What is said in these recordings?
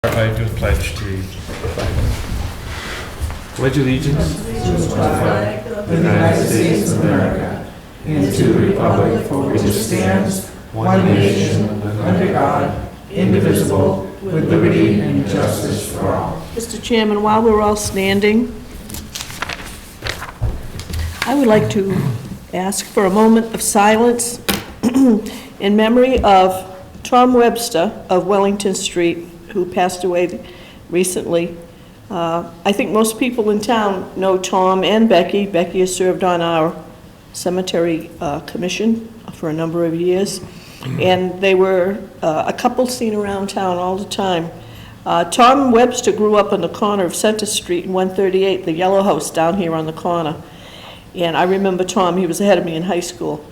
I do pledge to the flag. Pledge allegiance to the flag of the United States of America and to the republic for which it stands, one nation, under God, indivisible, with liberty and justice for all. Mr. Chairman, while we're all standing, I would like to ask for a moment of silence in memory of Tom Webster of Wellington Street, who passed away recently. I think most people in town know Tom and Becky. Becky has served on our cemetery commission for a number of years, and they were a couple seen around town all the time. Tom Webster grew up on the corner of Center Street and 138, the yellow house down here on the corner. And I remember Tom, he was ahead of me in high school.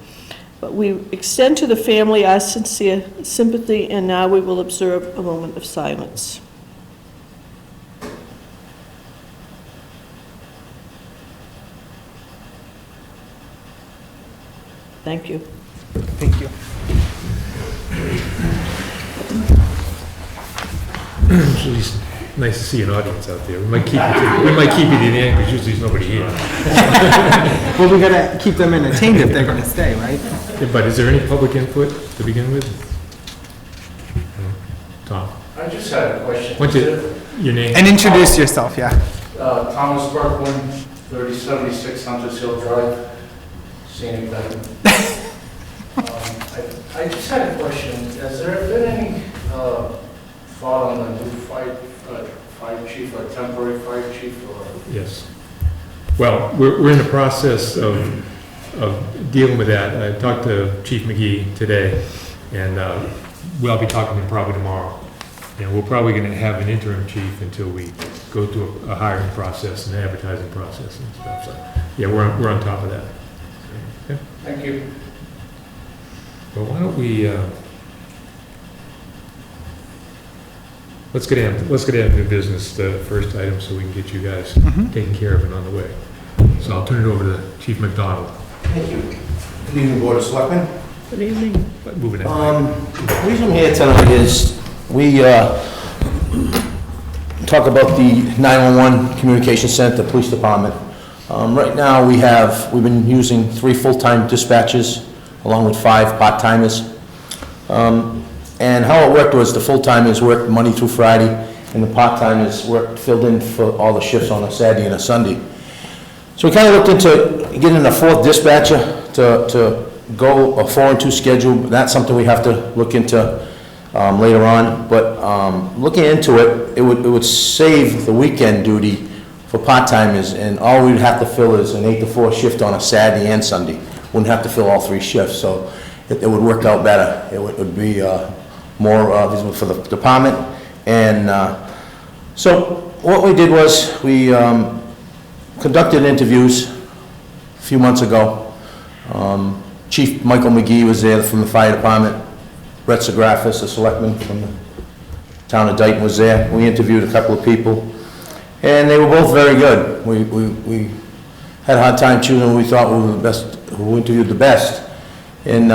But we extend to the family our sincere sympathy, and now we will observe a moment of silence. Thank you. Thank you. Usually it's nice to see an audience out there. We might keep it to the end because usually there's nobody here. Well, we gotta keep them entertained if they're gonna stay, right? Yeah, but is there any public input to begin with? Tom, I just had a question. what's your name? And introduce yourself, yeah. Thomas Berkman, 3076 Hunters Hill Drive, Scenic Bend. I just had a question. Has there been any thought on the new fire chief, or temporary fire chief, or? Yes. Well, we're in the process of dealing with that. I talked to Chief McGee today, and we'll be talking to him probably tomorrow. And we're probably going to have an interim chief until we go through a hiring process and advertising process and stuff. So, yeah, we're on top of that. Okay. Thank you. But why don't we let's get into new business, the first item, so we can get you guys taken care of and on the way. So I'll turn it over to Chief McDonald. Thank you. Good evening, Board of Selectmen. Good evening. But moving on. The reason I'm here tonight is we talk about the 911 Communication Center, Police Department. Right now, we've been using 3 full-time dispatchers along with 5 part-timers. And how it worked was the full-timers worked Monday through Friday, and the part-timers filled in for all the shifts on a Saturday and a Sunday. So we kind of looked into getting a 4th dispatcher to go a 4-and-2 schedule. That's something we have to look into later on. But looking into it, it would save the weekend duty for part-timers, and all we'd have to fill is an 8-to-4 shift on a Saturday and Sunday. Wouldn't have to fill all 3 shifts, so it would work out better. It would be more visible for the department. And so what we did was we conducted interviews a few months ago. Chief Michael McGee was there from the fire department. Brett Sagrafis, the selectman from the town of Dayton, was there. We interviewed a couple of people, and they were both very good. We had a hard time choosing who we thought were the best, who interviewed the best. And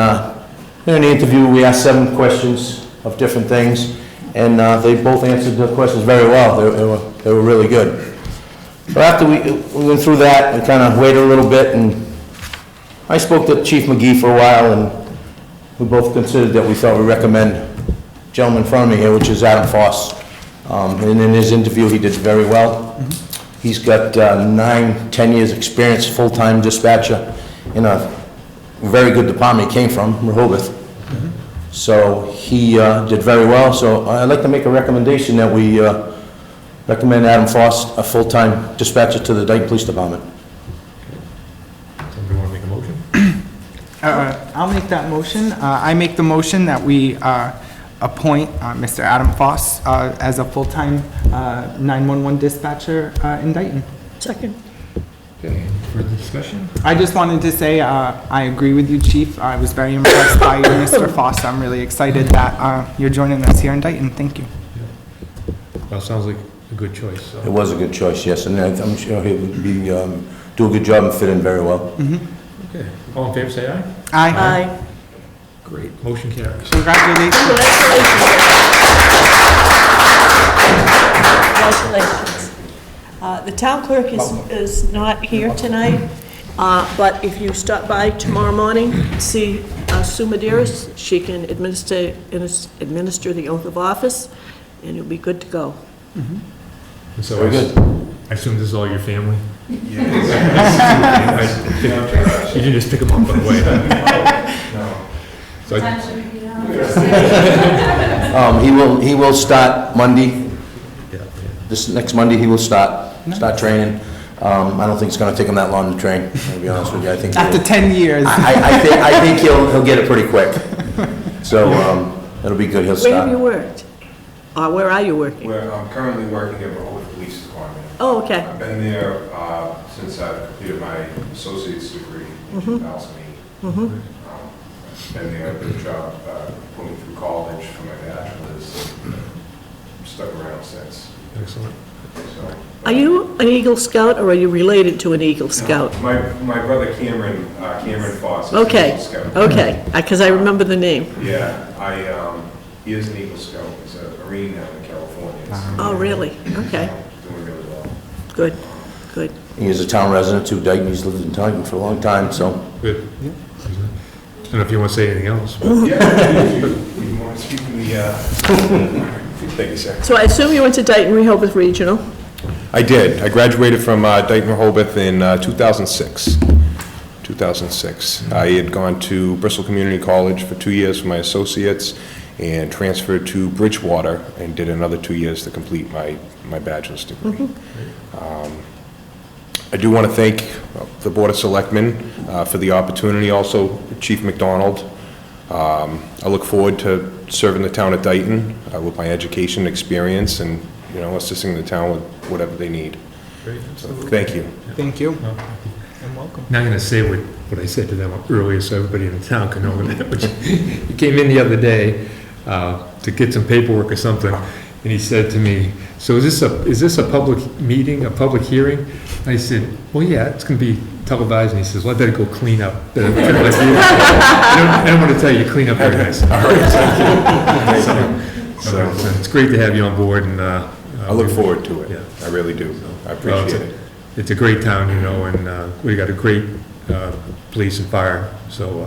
in the interview, we asked 7 questions of different things, and they both answered the questions very well. They were really good. So after we went through that, we kind of waited a little bit, and I spoke to Chief McGee for a while, and we both considered that we thought we recommend the gentleman in front of me here, which is Adam Foss. And in his interview, he did very well. He's got 9-10 years experience, full-time dispatcher in a very good department he came from, Rehoboth. So he did very well. So I'd like to make a recommendation that we recommend Adam Foss a full-time dispatcher to the Dayton Police Department. Somebody want to make a motion? I'll make that motion. I make the motion that we appoint Mr. Adam Foss as a full-time 911 dispatcher in Dayton. Second. Okay, any further discussion? I just wanted to say I agree with you, Chief. I was very impressed by you, Mr. Foss. I'm really excited that you're joining us here in Dayton. Thank you. Yeah. Well, sounds like a good choice. So. It was a good choice, yes, and I'm sure he would be do a good job and fit in very well. Okay, all in favor, say aye. Aye. Aye. Great, motion carries. Congratulations. Congratulations. Congratulations. The town clerk is not here tonight, but if you stop by tomorrow morning, see Sue Maderas, she can administer the oath of office, and you'll be good to go. So Very good. I assume this is all your family? Yeah. You didn't just pick them up on the way? So He will start Monday. yeah. This next Monday, he will start training. I don't think it's gonna take him that long to train, to be honest with you. I think After 10 years. I think he'll get it pretty quick. So, it'll be good, he'll Where have you start. worked? Or where are you working? Where I'm currently working at Rehoboth Police Department. Oh, okay. I've been there since I completed my associate's degree in 2008. I've been there, good job, put me through college for my bachelor's. Stuck around since. Excellent. So, Are you an Eagle Scout, or are you related to an Eagle Scout? my brother Cameron Foss is an Okay, Eagle Scout. okay, because I remember the name. Yeah, he is an Eagle Scout. He's a Marine now in California. Oh, really? Okay, Doing really well. good, good. He is a town resident too, Dayton, he's lived in Dayton for a long time, so. Good. I don't know if you want to say anything else, but Yeah, you want to speak to me? Thank you, sir. So I assume you went to Dayton Rehoboth Regional? I did. I graduated from Dayton Rehoboth in 2006. 2006. I had gone to Bristol Community College for 2 years for my associates and transferred to Bridgewater and did another 2 years to complete my bachelor's degree. I do want to thank the Board of Selectmen for the opportunity, also Chief McDonald. I look forward to serving the town of Dayton with my education experience and, you know, assisting the town with whatever they need. great. So, thank you. Thank you, Well, and welcome. Now I'm going to say what I said to them earlier, so everybody in the town can know that. But he came in the other day to get some paperwork or something, and he said to me, "So is this a public meeting, a public hearing?" I said, "Well, yeah, it's going to be televised." And he says, "Well, I better go clean up." I don't want to tell you, clean up very nice. So it's great to have you on board, and I look forward to it. Yeah. I really do. I Well, appreciate it. It's a great town, you know, and we got a great police and fire, so,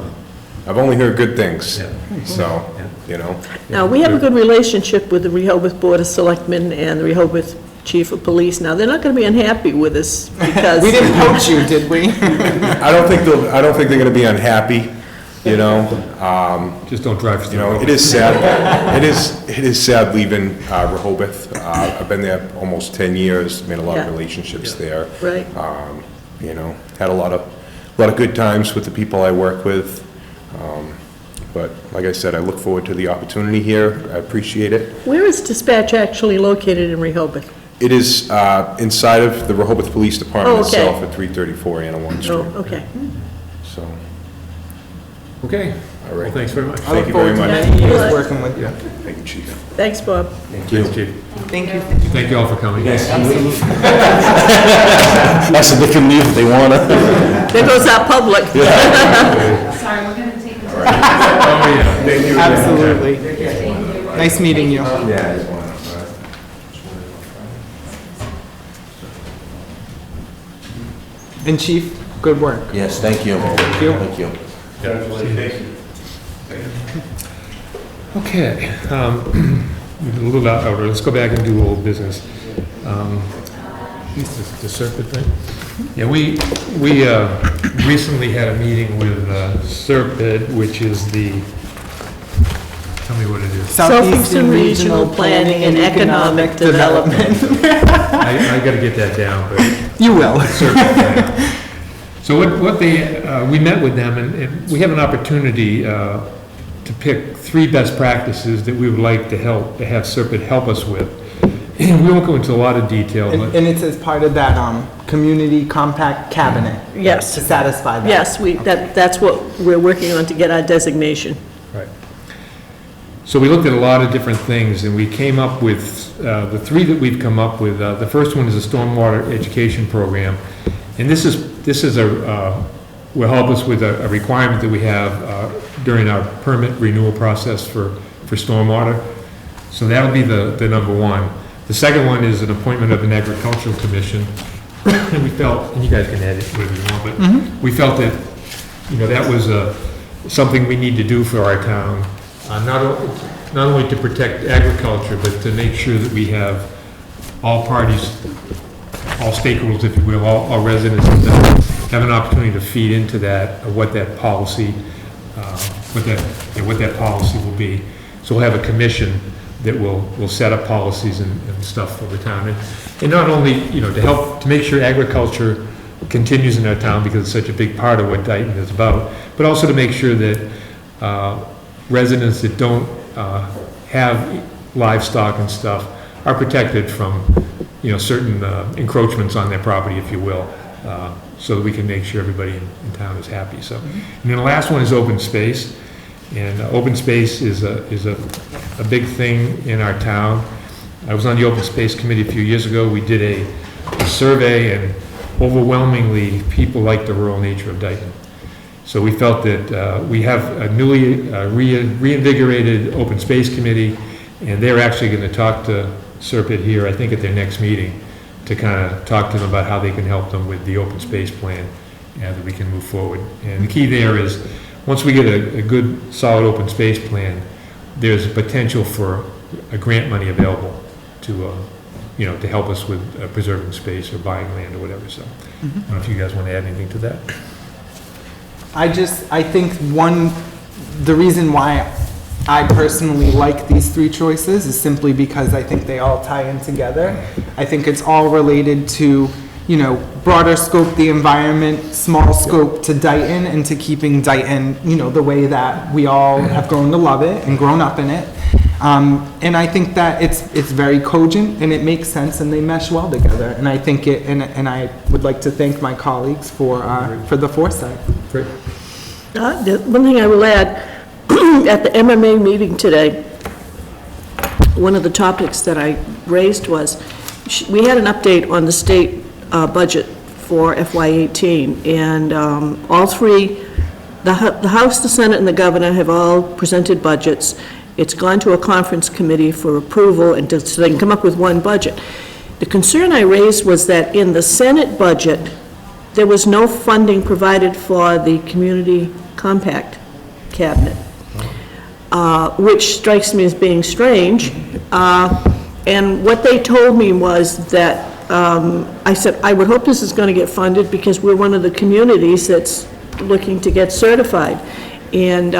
I've only heard good things, yeah. so, Yeah. you know. Now, we have a good relationship with the Rehoboth Board of Selectmen and the Rehoboth Chief of Police. Now, they're not going to be unhappy with us because... We didn't poach you, did we? I don't think they're gonna be unhappy, you know. Just don't drive. You know, it is sad. It is sad leaving Rehoboth. I've been there almost 10 years, made a lot of Yeah. relationships there. Right. You know, had a lot of good times with the people I work with. But like I said, I look forward to the opportunity here. I appreciate it. Where is dispatch actually located in Rehoboth? It is inside of the Rehoboth Police Department Oh, okay. itself at 334 Anna 1 Street. Oh, okay. So, Okay, all well, right. thanks very much. I look Thank you very forward to much. many years working with you. Thank you, Chief. Thanks, Bob. Thank you. Thanks, Chief. Thank you. Thank you all for coming. That's if they can leave if they wanna. There goes our public. Sorry, we're gonna take them. Oh, yeah. Thank you. Absolutely. Nice meeting you. And Chief, good work. Yes, thank you. Thank you. Thank you. Thank you. Okay, a little out order, let's go back and do old business. The Serpent thing? Yeah, we recently had a meeting with Serpent, which is the, tell me what it is. Southeastern Regional Planning and Economic Development. I gotta get that down, but You will. So what they, we met with them, and we have an opportunity to pick 3 best practices that we would like to have Serpent help us with. And we won't go into a lot of detail, And but and it's as part of that community compact cabinet. Yes. To satisfy that. Yes, that's what we're working on to get our designation. right. So we looked at a lot of different things, and we came up with, the 3 that we've come up with, the first one is a stormwater education program. And this is will help us with a requirement that we have during our permit renewal process for stormwater. So that'll be the number 1. The second one is an appointment of an agricultural commission. And we felt, and you guys can add it whatever you want, but we felt that, that was something we need to do for our town. Not only to protect agriculture, but to make sure that we have all parties, all stakeholders, if you will, all residents have an opportunity to feed into that, what that policy, what that policy will be. So we'll have a commission that will set up policies and stuff for the town. And not only, to make sure agriculture continues in our town because it's such a big part of what Dayton is about, but also to make sure that residents that don't have livestock and stuff are protected from, certain encroachments on their property, if you will, so that we can make sure everybody in town is happy. So, and then the last one is open space. And open space is a big thing in our town. I was on the open space committee a few years ago. We did a survey, and overwhelmingly, people like the rural nature of Dayton. So we felt that we have a newly reinvigorated open space committee, and they're actually going to talk to Serpent here, I think at their next meeting, to kind of talk to them about how they can help them with the open space plan, and that we can move forward. And the key there is, once we get a good, solid open space plan, there's a potential for a grant money available to, to help us with preserving space or buying land or whatever. So I don't know if you guys want to add anything to that. I think the reason why I personally like these three choices is simply because I think they all tie in together. I think it's all related to, broader scope, the environment, small scope to Dayton, and to keeping Dayton, the way that we all have grown to love it and grown up in it. And I think that it's very cogent and it makes sense and they mesh well together. And I think and I would like to thank my colleagues for the foresight. Great. One thing I will add, at the MMA meeting today, one of the topics that I raised was, we had an update on the state budget for FY18, and all three, the House, the Senate, and the Governor have all presented budgets. It's gone to a conference committee for approval, and so they can come up with one budget. The concern I raised was that in the Senate budget, there was no funding provided for the community compact cabinet, which strikes me as being strange. And what they told me was that, I said, I would hope this is going to get funded because we're one of the communities that's looking to get certified. And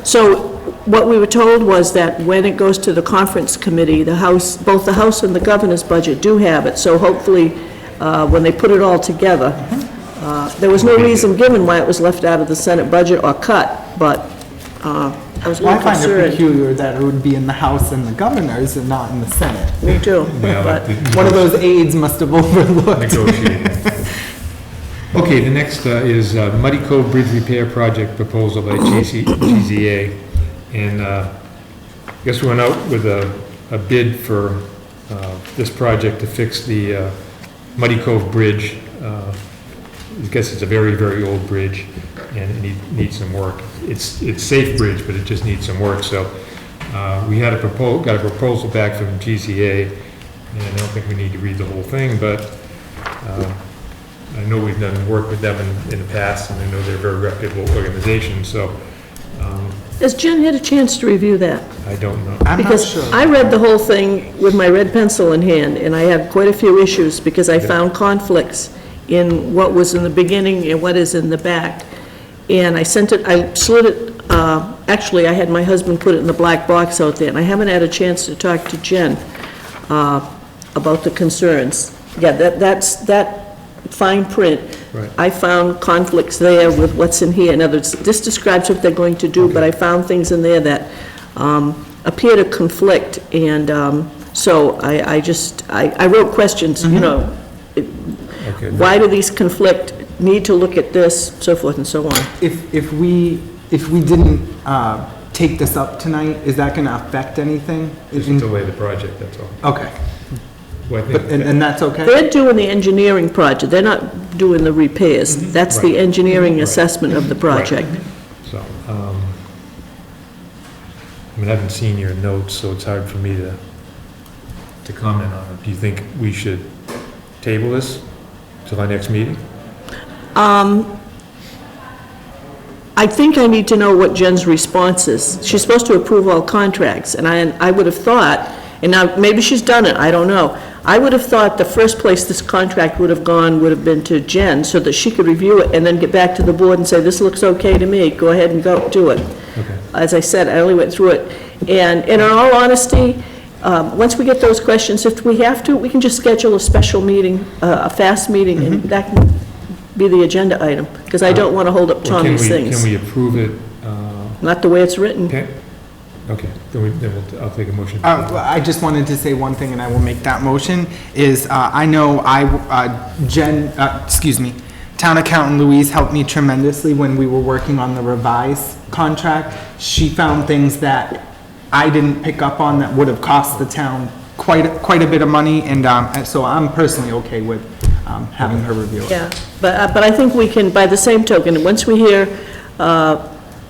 so what we were told was that when it goes to the conference committee, the House, both the House and the Governor's budget do have it. So hopefully, when they put it all together, there was no reason given why it was left out of the Senate budget or cut, but I was a little I find it concerned. peculiar that it would be in the House and the Governor's and not in the Senate. Me too, Yeah, but One of those aides must have overlooked. Negotiating. Okay, the next is Muddy Cove Bridge Repair Project proposal by GZA. And I guess we went out with a bid for this project to fix the Muddy Cove Bridge. I guess it's a very, very old bridge, and it needs some work. It's a safe bridge, but it just needs some work. So we had got a proposal back from GZA, and I don't think we need to read the whole thing, but I know we've done work with them in the past, and I know they're a very reputable organization. So has Jen had a chance to review that? I don't know. I'm not Because sure. I read the whole thing with my red pencil in hand, and I had quite a few issues because I found conflicts in what was in the beginning and what is in the back. And I sent it, I slid it, actually, I had my husband put it in the black box out there, and I haven't had a chance to talk to Jen about the concerns. Yeah, that fine print. Right. I found conflicts there with what's in here. In other words, this describes what they're going to do, but I found things in there that appear to conflict, and so I wrote questions, Okay. why do these conflict, need to look at this, so forth and so on. If we didn't take this up tonight, is that going to affect anything? Just delay the project, that's all. Okay, Well, I think and that's okay? They're doing the engineering project, they're not doing the repairs. That's the Right. engineering Right. assessment of the project. so. I mean, I haven't seen your notes, so it's hard for me to to comment on it. Do you think we should table this till our next meeting? I think I need to know what Jen's response is. She's supposed to approve all contracts, and I would have thought, and now, maybe she's done it, I don't know. I would have thought the first place this contract would have gone would have been to Jen, so that she could review it and then get back to the board and say, this looks okay to me, go ahead and go do it. Okay. As I said, I only went through it. And in all honesty, once we get those questions, if we have to, we can just schedule a special meeting, a fast meeting, and that can be the agenda item, because I don't want to hold up Or Tommy's things. Can we approve it? Not the way it's written. Okay, I'll take a motion. I just wanted to say one thing, and I will make that motion, is I know Town Accountant Louise helped me tremendously when we were working on the revised contract. She found things that I didn't pick up on that would have cost the town quite a bit of money, and so I'm personally okay with having her review it. Yeah, but I think we can, by the same token, once we hear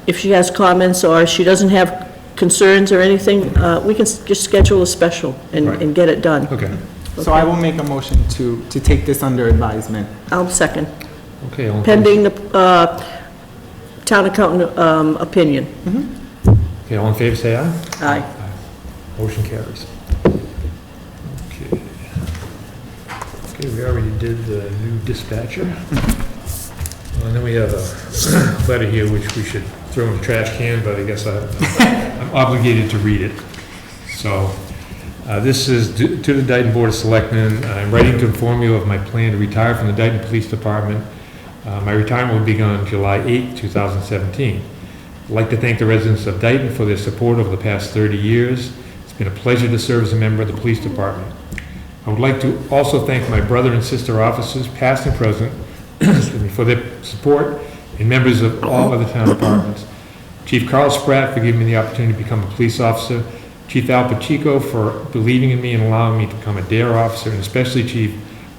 if she has comments or she doesn't have concerns or anything, we can just schedule a special Right. and get it done. Okay, So I will make a motion to take this under advisement. I'll second, okay. All in favor? pending the town accountant opinion. Okay, all in favor, say aye. Aye. Motion carries. Okay. Okay, we already did the new dispatcher. And then we have a letter here which we should throw in the trash can, but I guess I'm obligated to read it. So, this is to the Dayton Board of Selectmen. I'm writing to inform you of my plan to retire from the Dayton Police Department. My retirement will begin on July 8, 2017. I'd like to thank the residents of Dayton for their support over the past 30 years. It's been a pleasure to serve as a member of the police department. I would like to also thank my brother and sister officers, past and present, excuse me, for their support, and members of all other town departments. Chief Carl Spratt for giving me the opportunity to become a police officer, Chief Al Pacheco for believing in me and allowing me to become a DARE officer, and especially Chief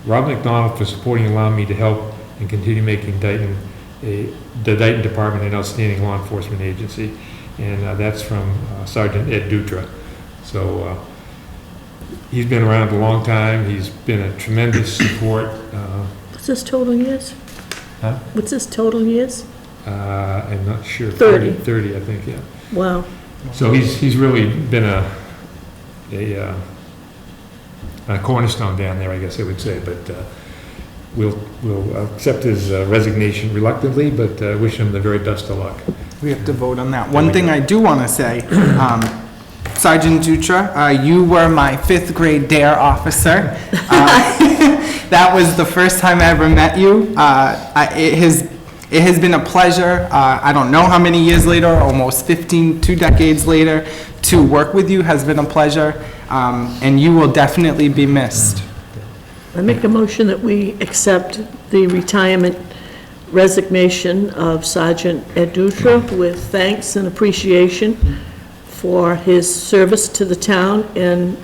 Rob McDonald for supporting and allowing me to help and continue making the Dayton Department an outstanding law enforcement agency. And that's from Sergeant Ed Dutra. So he's been around a long time. He's been a tremendous support. What's this total years? Huh? What's this total years? I'm not sure. 30. 30, I think, yeah. Wow. So he's really been a cornerstone down there, I guess I would say, but we'll accept his resignation reluctantly, but wish him the very best of luck. We have to vote on that. One thing I do want to say, Sergeant Dutra, you were my 5th grade DARE officer. That was the first time I ever met you. It has been a pleasure, I don't know how many years later, almost 2 decades later, to work with you has been a pleasure, and you will definitely be missed. I make a motion that we accept the retirement resignation of Sergeant Ed Dutra with thanks and appreciation for his service to the town and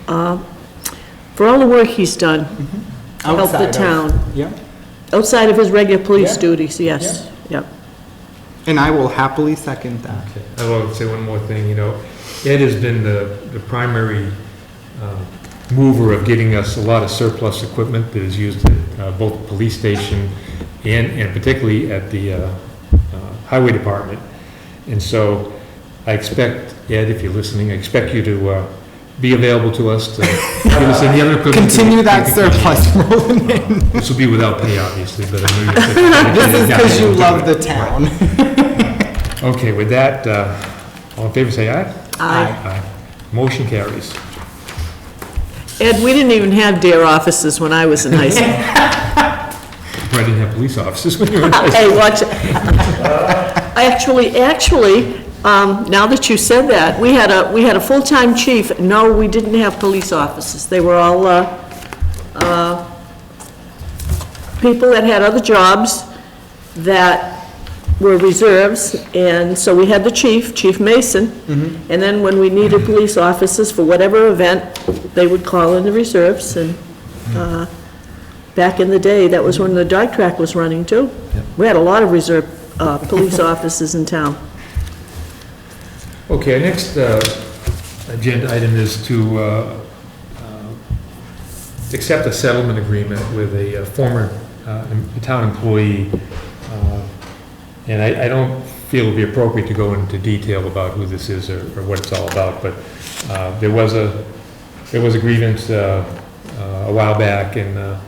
for all the work he's done to help the town. Yeah, Outside of his regular police Yeah. duties, yes, yep. and I will happily second that. Okay. I will say one more thing, Ed has been the primary mover of getting us a lot of surplus equipment that is used at both the police station and particularly at the highway department. And so I expect, Ed, if you're listening, I expect you to be available to us to give us any other equipment. Continue that surplus rolling in. This will be without pay, obviously, but I know you're... This is because you love the town. Okay, with that, all in favor, say aye. Aye. Motion carries. Ed, we didn't even have DARE offices when I was in high school. Probably didn't have police officers when you were in high school. Hey, watch it. Actually, now that you said that, we had a full-time chief. No, we didn't have police officers. They were all people that had other jobs that were reserves, and so we had the chief, Chief Mason, and then when we needed police officers for whatever event, they would call in the reserves, and back in the day, that was when the dog track was running too. We had a lot of reserve police officers in town. Okay, our next agenda item is to accept a settlement agreement with a former town employee. And I don't feel it would be appropriate to go into detail about who this is or what it's all about, but there was a grievance a while back, and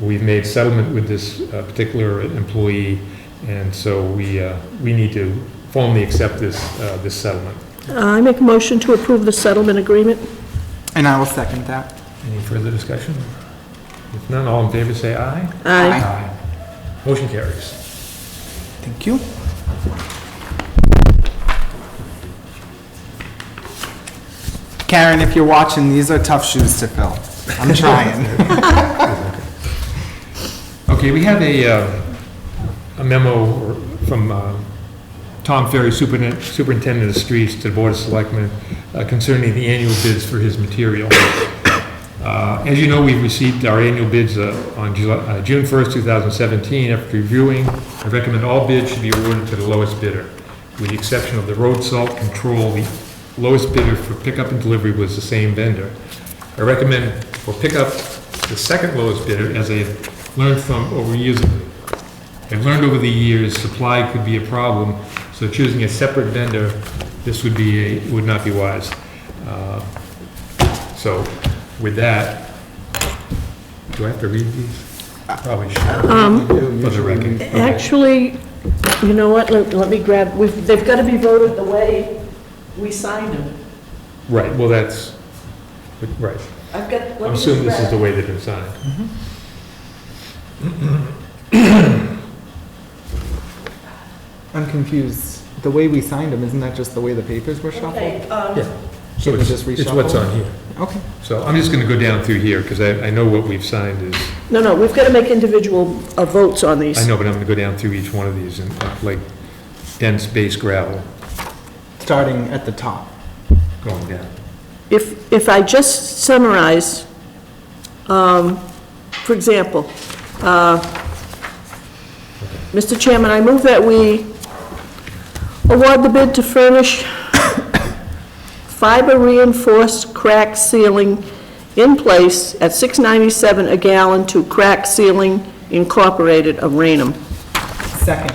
we've made settlement with this particular employee, and so we need to formally accept this settlement. I make a motion to approve the settlement agreement. And I will second that. Any further discussion? If none, all in favor say aye. Aye. Motion carries. Thank you. Karen, if you're watching, these are tough shoes to fill. I'm trying. Okay, we have a memo from Tom Ferry, Superintendent of Streets, to the Board of Selectmen concerning the annual bids for his material. As you know, we've received our annual bids on June 1st, 2017. After reviewing, I recommend all bids should be awarded to the lowest bidder, with the exception of the road salt control. The lowest bidder for pickup and delivery was the same vendor. I recommend for pickup the second lowest bidder, as I learned over the years, supply could be a problem, so choosing a separate vendor, this would not be wise. So with that, do I have to read these? Probably should. For the record. Okay. Actually, you know what, let me grab, they've got to be voted the way we signed them. Right, well, that's, right. I've got, let me I'm just assuming this is the grab- way they've been signed. I'm confused. The way we signed them, isn't that just the way the papers were shuffled? Okay, Yeah. So Can we it's just it's what's reshuffle? on here. Okay. So I'm just going to go down through here, because I know what we've signed is, no, we've got to make individual votes on these. I know, but I'm going to go down through each one of these, and like dense base gravel Starting at the top. going down. If I just summarize, for example, Mr. Chairman, I move that we award the bid to furnish fiber reinforced crack sealing in place at $6.97 a gallon to Crack Sealing Incorporated of Rainham. Second.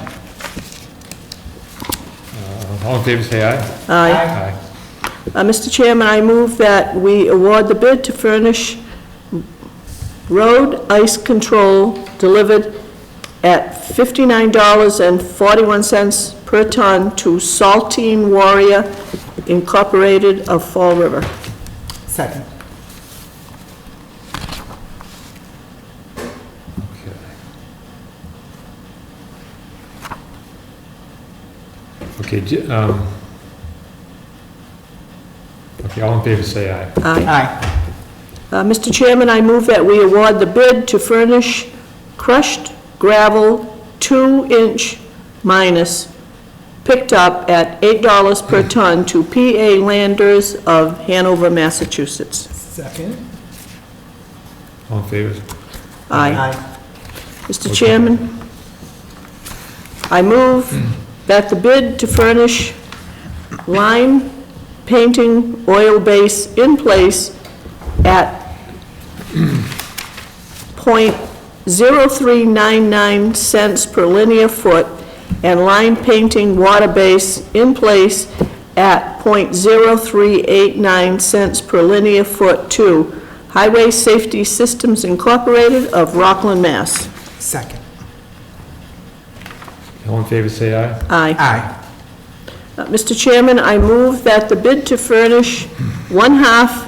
All in favor, say aye. Aye. Aye. Mr. Chairman, I move that we award the bid to furnish road ice control delivered at $59.41 per ton to Saltine Warrior Incorporated of Fall River. Second. Okay, okay, all in favor, say aye. Aye. Aye. Mr. Chairman, I move that we award the bid to furnish crushed gravel 2-inch minus picked up at $8 per ton to PA Landers of Hanover, Massachusetts. Second. All in favor? Aye. Mr. Chairman, I move that the bid to furnish lime painting oil base in place at .0399 per linear foot and line painting water base in place at .0389 per linear foot to Highway Safety Systems Incorporated of Rockland, Mass. Second. All in favor, say aye. Aye. Aye. Mr. Chairman, I move that the bid to furnish 1/2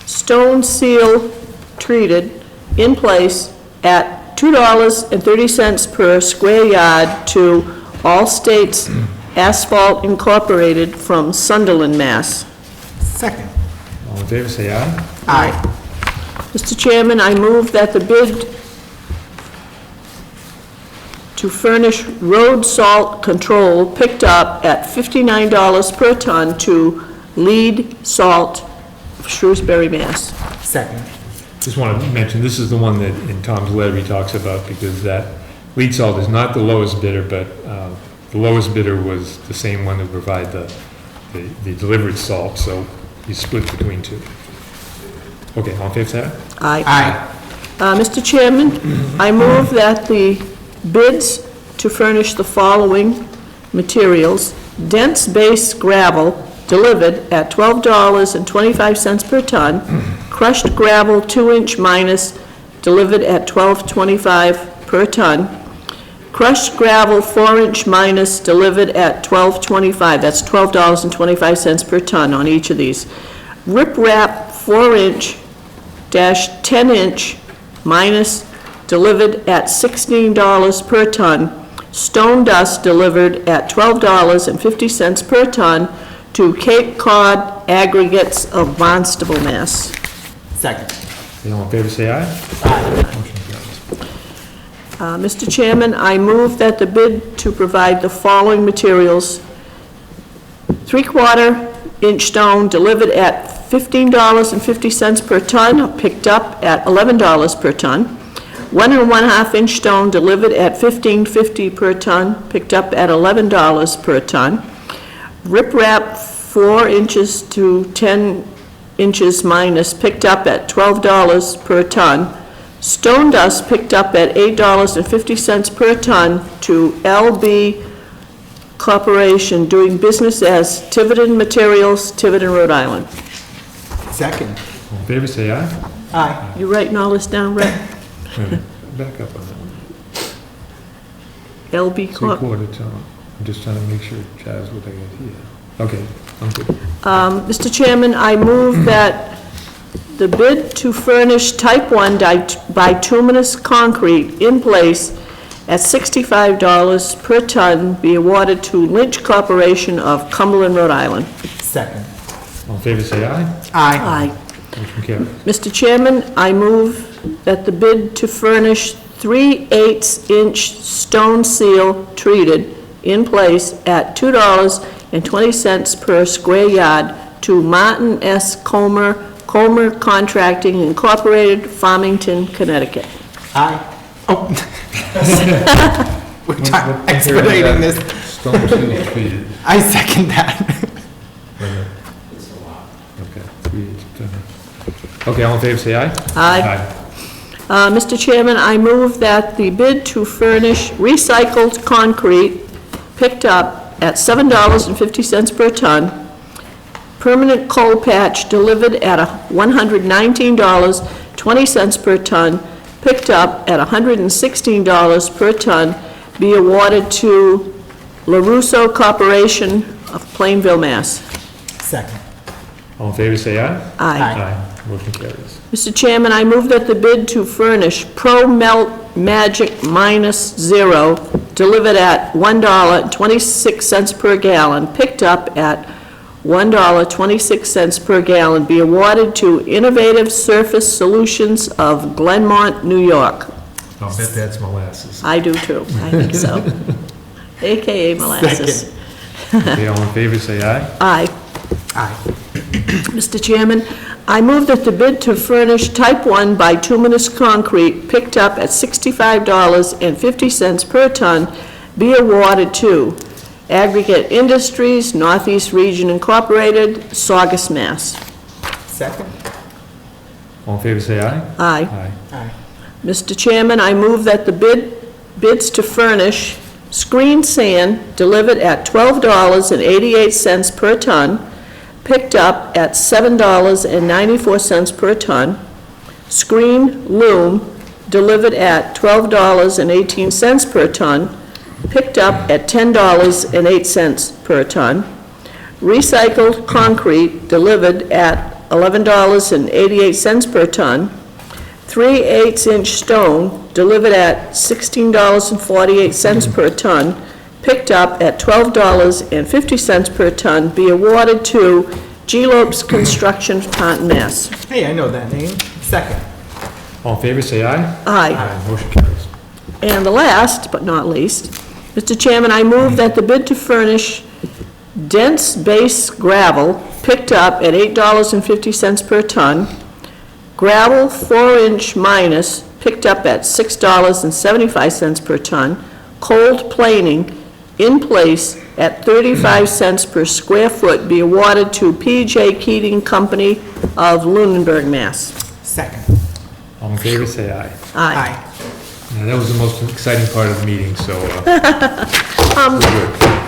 stone seal treated in place at $2.30 per square yard to All States Asphalt Incorporated from Sunderland, Mass. Second. All in favor, say aye. Aye. Mr. Chairman, I move that the bid to furnish road salt control picked up at $59 per ton to Lead Salt, Shrewsbury, Mass. Second. Just want to mention, this is the one that in Tom's letter he talks about, because that lead salt is not the lowest bidder, but the lowest bidder was the same one to provide the delivered salt, so he split between two. Okay, all in favor, say aye. Aye. Aye. Mr. Chairman, I move that the bids to furnish the following materials: dense base gravel delivered at $12.25 per ton, crushed gravel 2-inch minus delivered at $12.25 per ton, crushed gravel 4-inch minus delivered at $12.25, that's $12.25 per ton on each of these. Rip-rap 4-inch dash 10-inch minus delivered at $16 per ton, stone dust delivered at $12.50 per ton to Cape Cod Aggregates of Barnstable, Mass. Second. All in favor, say aye. Aye. Motion carries. Mr. Chairman, I move that the bid to provide the following materials: 3/4 inch stone delivered at $15.50 per ton, picked up at $11 per ton. 1 1/2 inch stone delivered at $15.50 per ton, picked up at $11 per ton. Rip-rap 4 inches to 10 inches minus, picked up at $12 per ton. Stone dust picked up at $8.50 per ton to LB Corporation, doing business as Tiverton Materials, Tiverton, Rhode Island. Second. All in favor, say aye. Aye. You writing all this down, Rick? Wait a minute. Back up on that one. LB Corp. 3/4 ton. I'm just trying to make sure, Chaz, what I got here. Okay, I'm good. Mr. Chairman, I move that the bid to furnish type 1 bituminous concrete in place at $65 per ton be awarded to Lynch Corporation of Cumberland, Rhode Island. Second. All in favor, say aye. Aye. Aye. Motion carries. Mr. Chairman, I move that the bid to furnish 3/8 inch stone seal treated in place at $2.20 per square yard to Martin S. Comer Contracting Incorporated, Farmington, Connecticut. Aye. Oh. We're expediting this. Stone seal treated. I second that. Wait a minute. Okay, 3/8 ton. Okay, all in favor, say aye. Aye. Mr. Chairman, I move that the bid to furnish recycled concrete picked up at $7.50 per ton, permanent coal patch delivered at $119.20 per ton, picked up at $116 per ton, be awarded to LaRusso Corporation of Plainville, Mass. Second. All in favor, say aye. Aye. Motion carries. Mr. Chairman, I move that the bid to furnish Pro Melt Magic -0 delivered at $1.26 per gallon, picked up at $1.26 per gallon, be awarded to Innovative Surface Solutions of Glenmont, New York. I'll bet that's molasses. I do too, I think so. AKA molasses. Okay, all in favor, say aye. Aye. Aye. Mr. Chairman, I move that the bid to furnish type 1 bituminous concrete picked up at $65.50 per ton be awarded to Aggregate Industries, Northeast Region Incorporated, Saugus, Mass. Second. All in favor, say aye. Aye. Aye. Aye. Mr. Chairman, I move that the bids to furnish screen sand delivered at $12.88 per ton, picked up at $7.94 per ton, screen loom delivered at $12.18 per ton, picked up at $10.08 per ton, recycled concrete delivered at $11.88 per ton, 3/8 inch stone delivered at $16.48 per ton, picked up at $12.50 per ton, be awarded to G. Lopes Construction, Taunton, Mass. Hey, I know that name. Second. All in favor, say aye. Aye. Motion carries. And the last, but not least, Mr. Chairman, I move that the bid to furnish dense base gravel picked up at $8.50 per ton, gravel 4-inch minus picked up at $6.75 per ton, cold planing in place at 35 cents per square foot be awarded to P.J. Keating Company of Lunenburg, Mass. Second. All in favor, say aye. Aye. Now, that was the most exciting part of the meeting, so, we're good.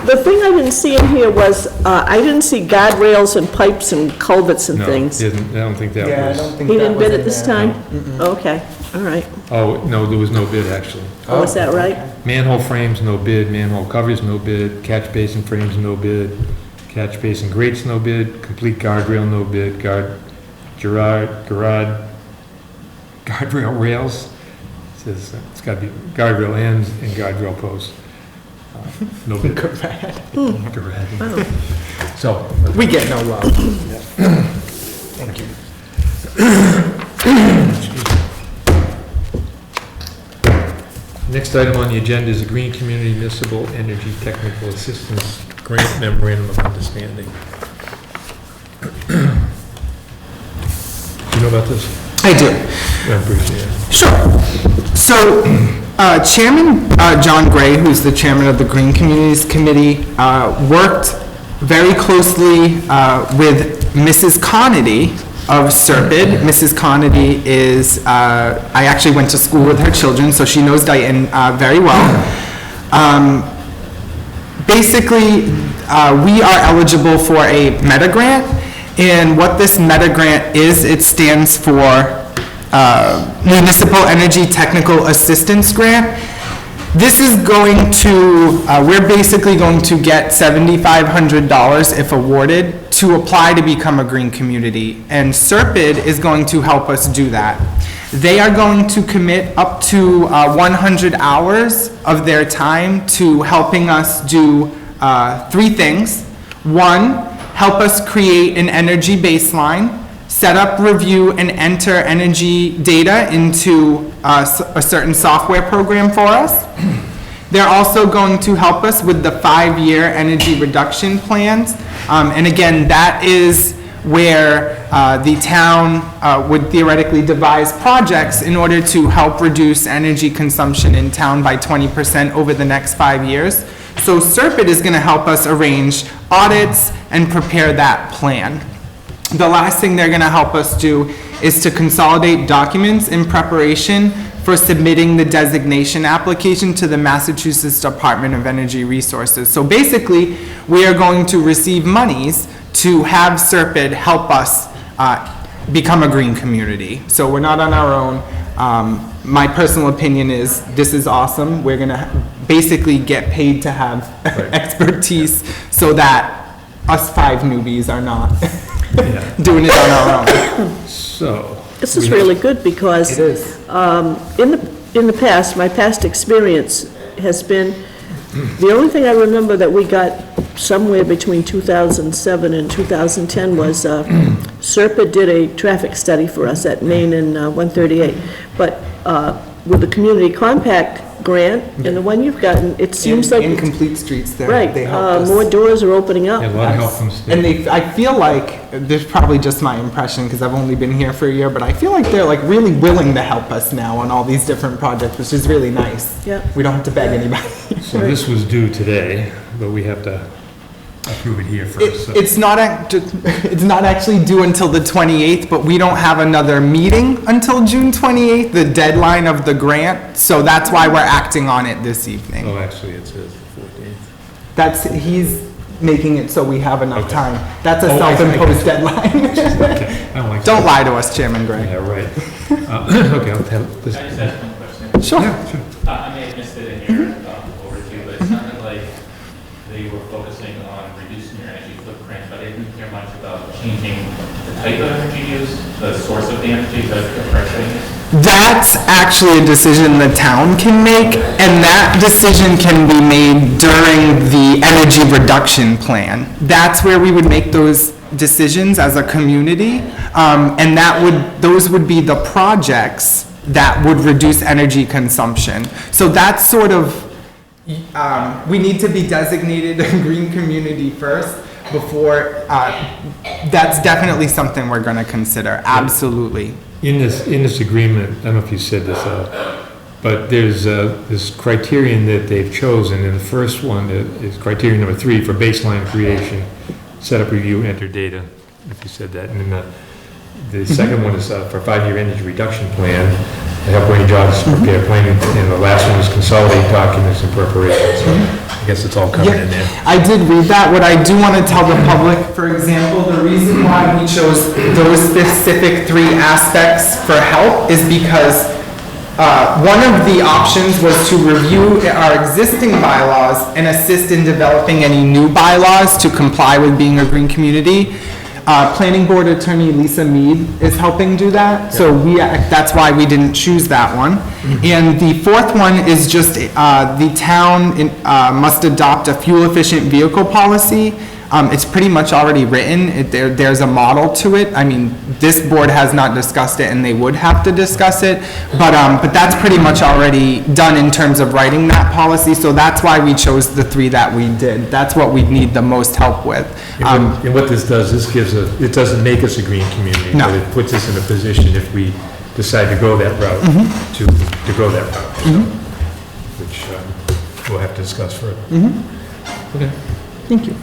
The thing I didn't see in here was, I didn't see guardrails and pipes and culverts and No, things. I don't think that Yeah, I was. don't think He that didn't was bid in it this there. time? Okay, all right. Oh, no, there was no bid, actually. Oh, is that right? Manhole frames, no bid. Manhole covers, no bid. Catch basin frames, no bid. Catch basin grates, no bid. Complete guardrail, no bid. Guardrail rails, says, it's gotta be guardrail ends and guardrail posts. No bid. Garad. Wow. So, We get no love. thank you. Next item on the agenda is the Green Community Municipal Energy Technical Assistance Grant Memorandum of Understanding. Do you know about this? I do. Yeah, briefly, yeah. Sure. So, Chairman John Gray, who's the chairman of the Green Communities Committee, worked very closely with Mrs. Conity of Serpide. Mrs. Conity is, I actually went to school with her children, so she knows Dayton very well. Basically, we are eligible for a Meta Grant, and what this Meta Grant is, it stands for Municipal Energy Technical Assistance Grant. This is going to, we're basically going to get $7,500 if awarded to apply to become a green community, and Serpide is going to help us do that. They are going to commit up to 100 hours of their time to helping us do three things. One, help us create an energy baseline, set up, review, and enter energy data into a certain software program for us. They're also going to help us with the 5-year energy reduction plans. And again, that is where the town would theoretically devise projects in order to help reduce energy consumption in town by 20% over the next 5 years. So Serpide is going to help us arrange audits and prepare that plan. The last thing they're going to help us do is to consolidate documents in preparation for submitting the designation application to the Massachusetts Department of Energy Resources. So basically, we are going to receive monies to have Serpide help us become a green community. So we're not on our own. My personal opinion is this is awesome. We're going to basically get paid to have expertise so that us 5 newbies are not Yeah. doing it on our own. So. This is really good because It is. in the past, my past experience has been, the only thing I remember that we got somewhere between 2007 and 2010 was Serpide did a traffic study for us at Main and 138. But with the Community Compact grant and the one you've gotten, it seems like, Incomplete streets there. right, They helped us. more doors are opening up. Yeah, a lot of help from state. And I feel like, there's probably just my impression, because I've only been here for a year, but I feel like they're like really willing to help us now on all these different projects, which is really nice. Yeah. We don't have to beg anybody. So this was due today, but we have to approve it here first. so- It's not actually due until the 28th, but we don't have another meeting until June 28th, the deadline of the grant, so that's why we're acting on it this evening. Oh, actually, it says the 14th. He's making it so we have enough Okay. time. That's a Oh, I see. self-imposed deadline. Okay, I don't like. Don't lie to us, Chairman Gray. Yeah, right. Okay, I'll tell this. Can I just ask one question? Sure. Yeah, sure. I may have missed it in your overview, but it sounded like they were focusing on reducing your energy footprint, but I didn't hear much about changing the type of energy used, the source of the energy, the compression. That's actually a decision the town can make, and that decision can be made during the energy reduction plan. That's where we would make those decisions as a community, and those would be the projects that would reduce energy consumption. So that's sort of, we need to be designated a green community first before, that's definitely something we're gonna consider, absolutely. In this agreement, I don't know if you said this, but there's this criterion that they've chosen, and the first one is criterion number 3 for baseline creation, set up, review, enter data, if you said that. And then The second one is for a 5-year energy reduction plan, to help Wayne Jobs prepare planning, and the last one is consolidate documents and preparation. So I guess it's all covered in there. I did read that. What I do want to tell the public, for example, the reason why we chose those specific 3 aspects for help is because one of the options was to review our existing bylaws and assist in developing any new bylaws to comply with being a green community. Planning Board Attorney Lisa Mead is helping do that, so that's why we didn't choose that one. And the 4th one is just, the town must adopt a fuel-efficient vehicle policy. It's pretty much already written. There's a model to it. I mean, this board has not discussed it, and they would have to discuss it, but that's pretty much already done in terms of writing that policy, so that's why we chose the 3 that we did. That's what we need the most help with. And what this does, this gives it doesn't make us a green community, No. but it puts us in a position if we decide to go that route, to go that route, so, which we'll have to discuss further. Okay. Thank you.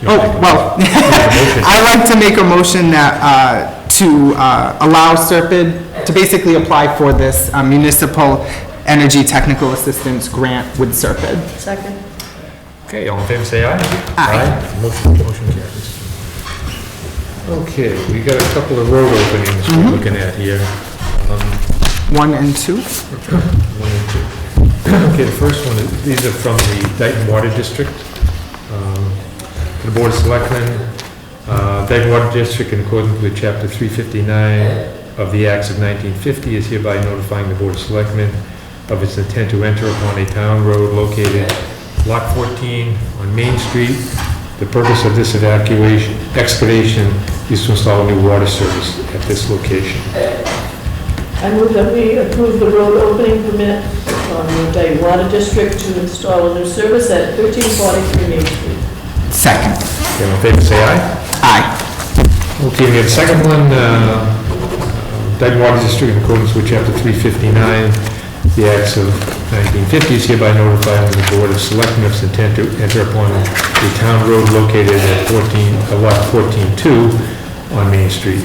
You Oh, wanna make a well, motion? I'd like to make a motion that, to allow Serpide to basically apply for this municipal energy technical assistance grant with Serpide. Second. Okay, all in favor, say aye. Aye. Motion carries. Okay, we got a couple of road openings we're looking at here. 1 and 2. 1 and 2. Okay, the first one, these are from the Dayton Water District. To the Board of Selectmen, Dayton Water District, in accordance with Chapter 359 of the Acts of 1950, is hereby notifying the Board of Selectmen of its intent to enter upon a town road located Lot 14 on Main Street. The purpose of this excavation is to install a new water service at this location. I move that we approve the road opening permit on the Dayton Water District to install a new service at 1343 Main Street. Second. Okay, all in favor, say aye. Aye. Okay, we have the second one, Dayton Water District, in accordance with Chapter 359, the Acts of 1950, is hereby notifying the Board of Selectmen of its intent to enter upon a town road located at Lot 14-2 on Main Street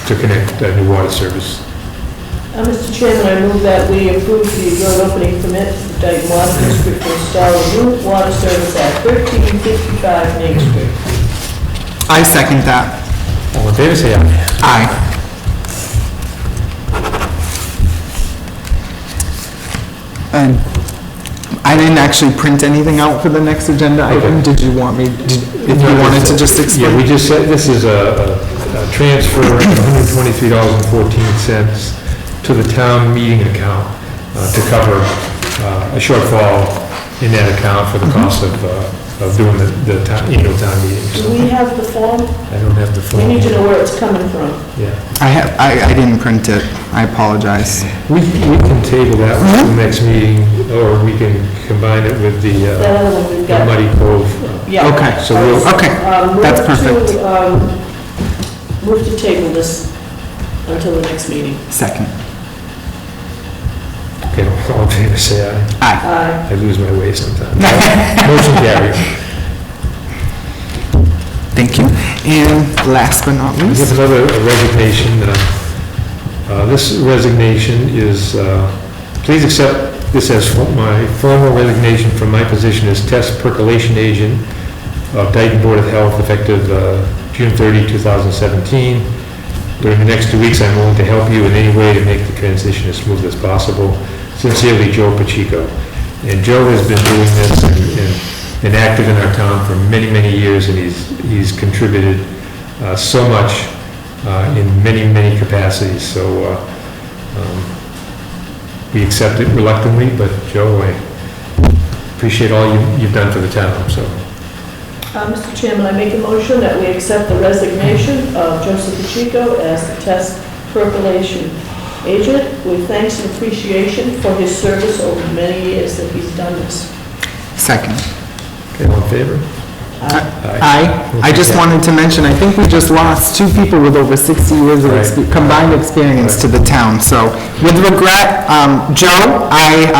to connect a new water service. Mr. Chairman, I move that we approve the road opening permit for the Dayton Water District to install a new water service at 1355 Main Street. I second that. All in favor, say aye. Aye. And I didn't actually print anything out for the next agenda item. Did you want me, if you wanted to just explain? Yeah, we just said, this is a transfer of $123.14 to the town meeting account to cover a shortfall in that account for the cost of doing the annual town meetings. Do we have the form? I don't have the We form. need to know where it's coming from. Yeah. I didn't print it. I apologize. We can table that one to the next meeting, or we can combine it with the That other one we've the got. Muddy Cove. Yeah. Okay, So we'll, okay, that's perfect. Move to table this until the next meeting. Second. okay, all in favor, say aye. Aye. Aye. I lose my way sometimes. Motion carries. Thank you. And last but not We have least, another resignation. This resignation is, please accept this as my formal resignation from my position as test percolation agent of Dayton Board of Health effective June 30, 2017. During the next 2 weeks, I'm willing to help you in any way to make the transition as smooth as possible. Sincerely, Joe Pacheco. And Joe has been doing this and been active in our town for many, many years, and he's contributed so much in many, many capacities. So we accept it reluctantly, but Joe, I appreciate all you've done for the town, so. Mr. Chairman, I make a motion that we accept the resignation of Joseph Pacheco as the test percolation agent with thanks and appreciation for his service over many years that he's done this. second. Okay, all in favor? Aye. I just wanted to mention, I think we just lost 2 people with over 60 years of Right. combined experience to the town. So with regret, Joe, I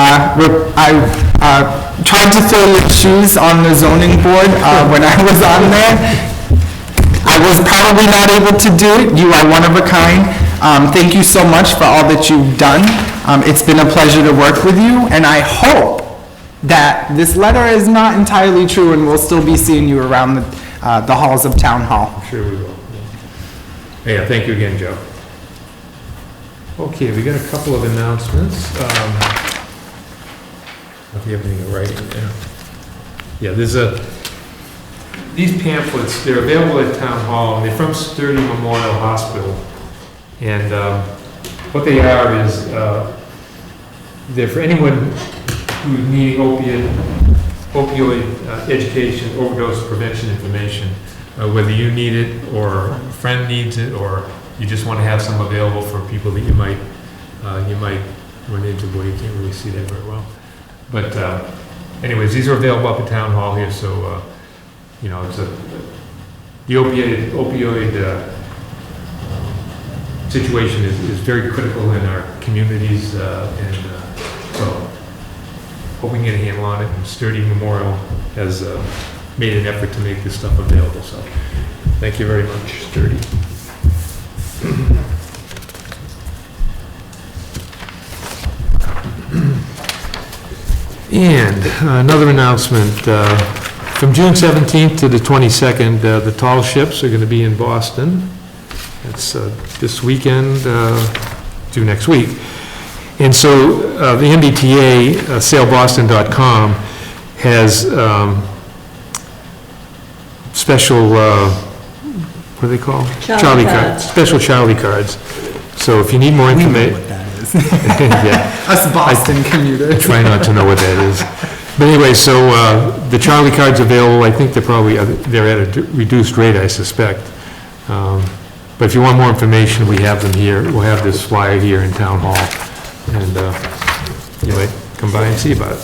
tried to fill your shoes on the zoning board when I was on there. I was probably not able to do it. You are one of a kind. Thank you so much for all that you've done. It's been a pleasure to work with you, and I hope that this letter is not entirely true, and we'll still be seeing you around the halls of Town Hall. I'm sure we will. Yeah, thank you again, Joe. Okay, we got a couple of announcements. If you have anything in writing there. Yeah, these pamphlets, they're available at Town Hall, and they're from Sturdy Memorial Hospital. And what they are is, they're for anyone who's needing opioid education, overdose prevention information, whether you need it, or a friend needs it, or you just want to have some available for people that you might run into. Boy, you can't really see that very well. But anyways, these are available up at Town Hall here, so, it's the opioid situation is very critical in our communities, and so hope we can get a handle on it, and Sturdy Memorial has made an effort to make this stuff available, so thank you very much, Sturdy. And another announcement, from June 17th to the 22nd, the tall ships are going to be in Boston. That's this weekend to next week. And so the MBTA, sailboston.com, has special, what are they called? Charlie cards. Special Charlie cards. So if you need more We know information. what that is. Yeah. Us Boston commuters. Try not to know what that is. But anyway, so the Charlie card's available. I think they're at a reduced rate, I suspect. But if you want more information, we have them here. We'll have this flyer here in Town Hall, and you might come by and see about it.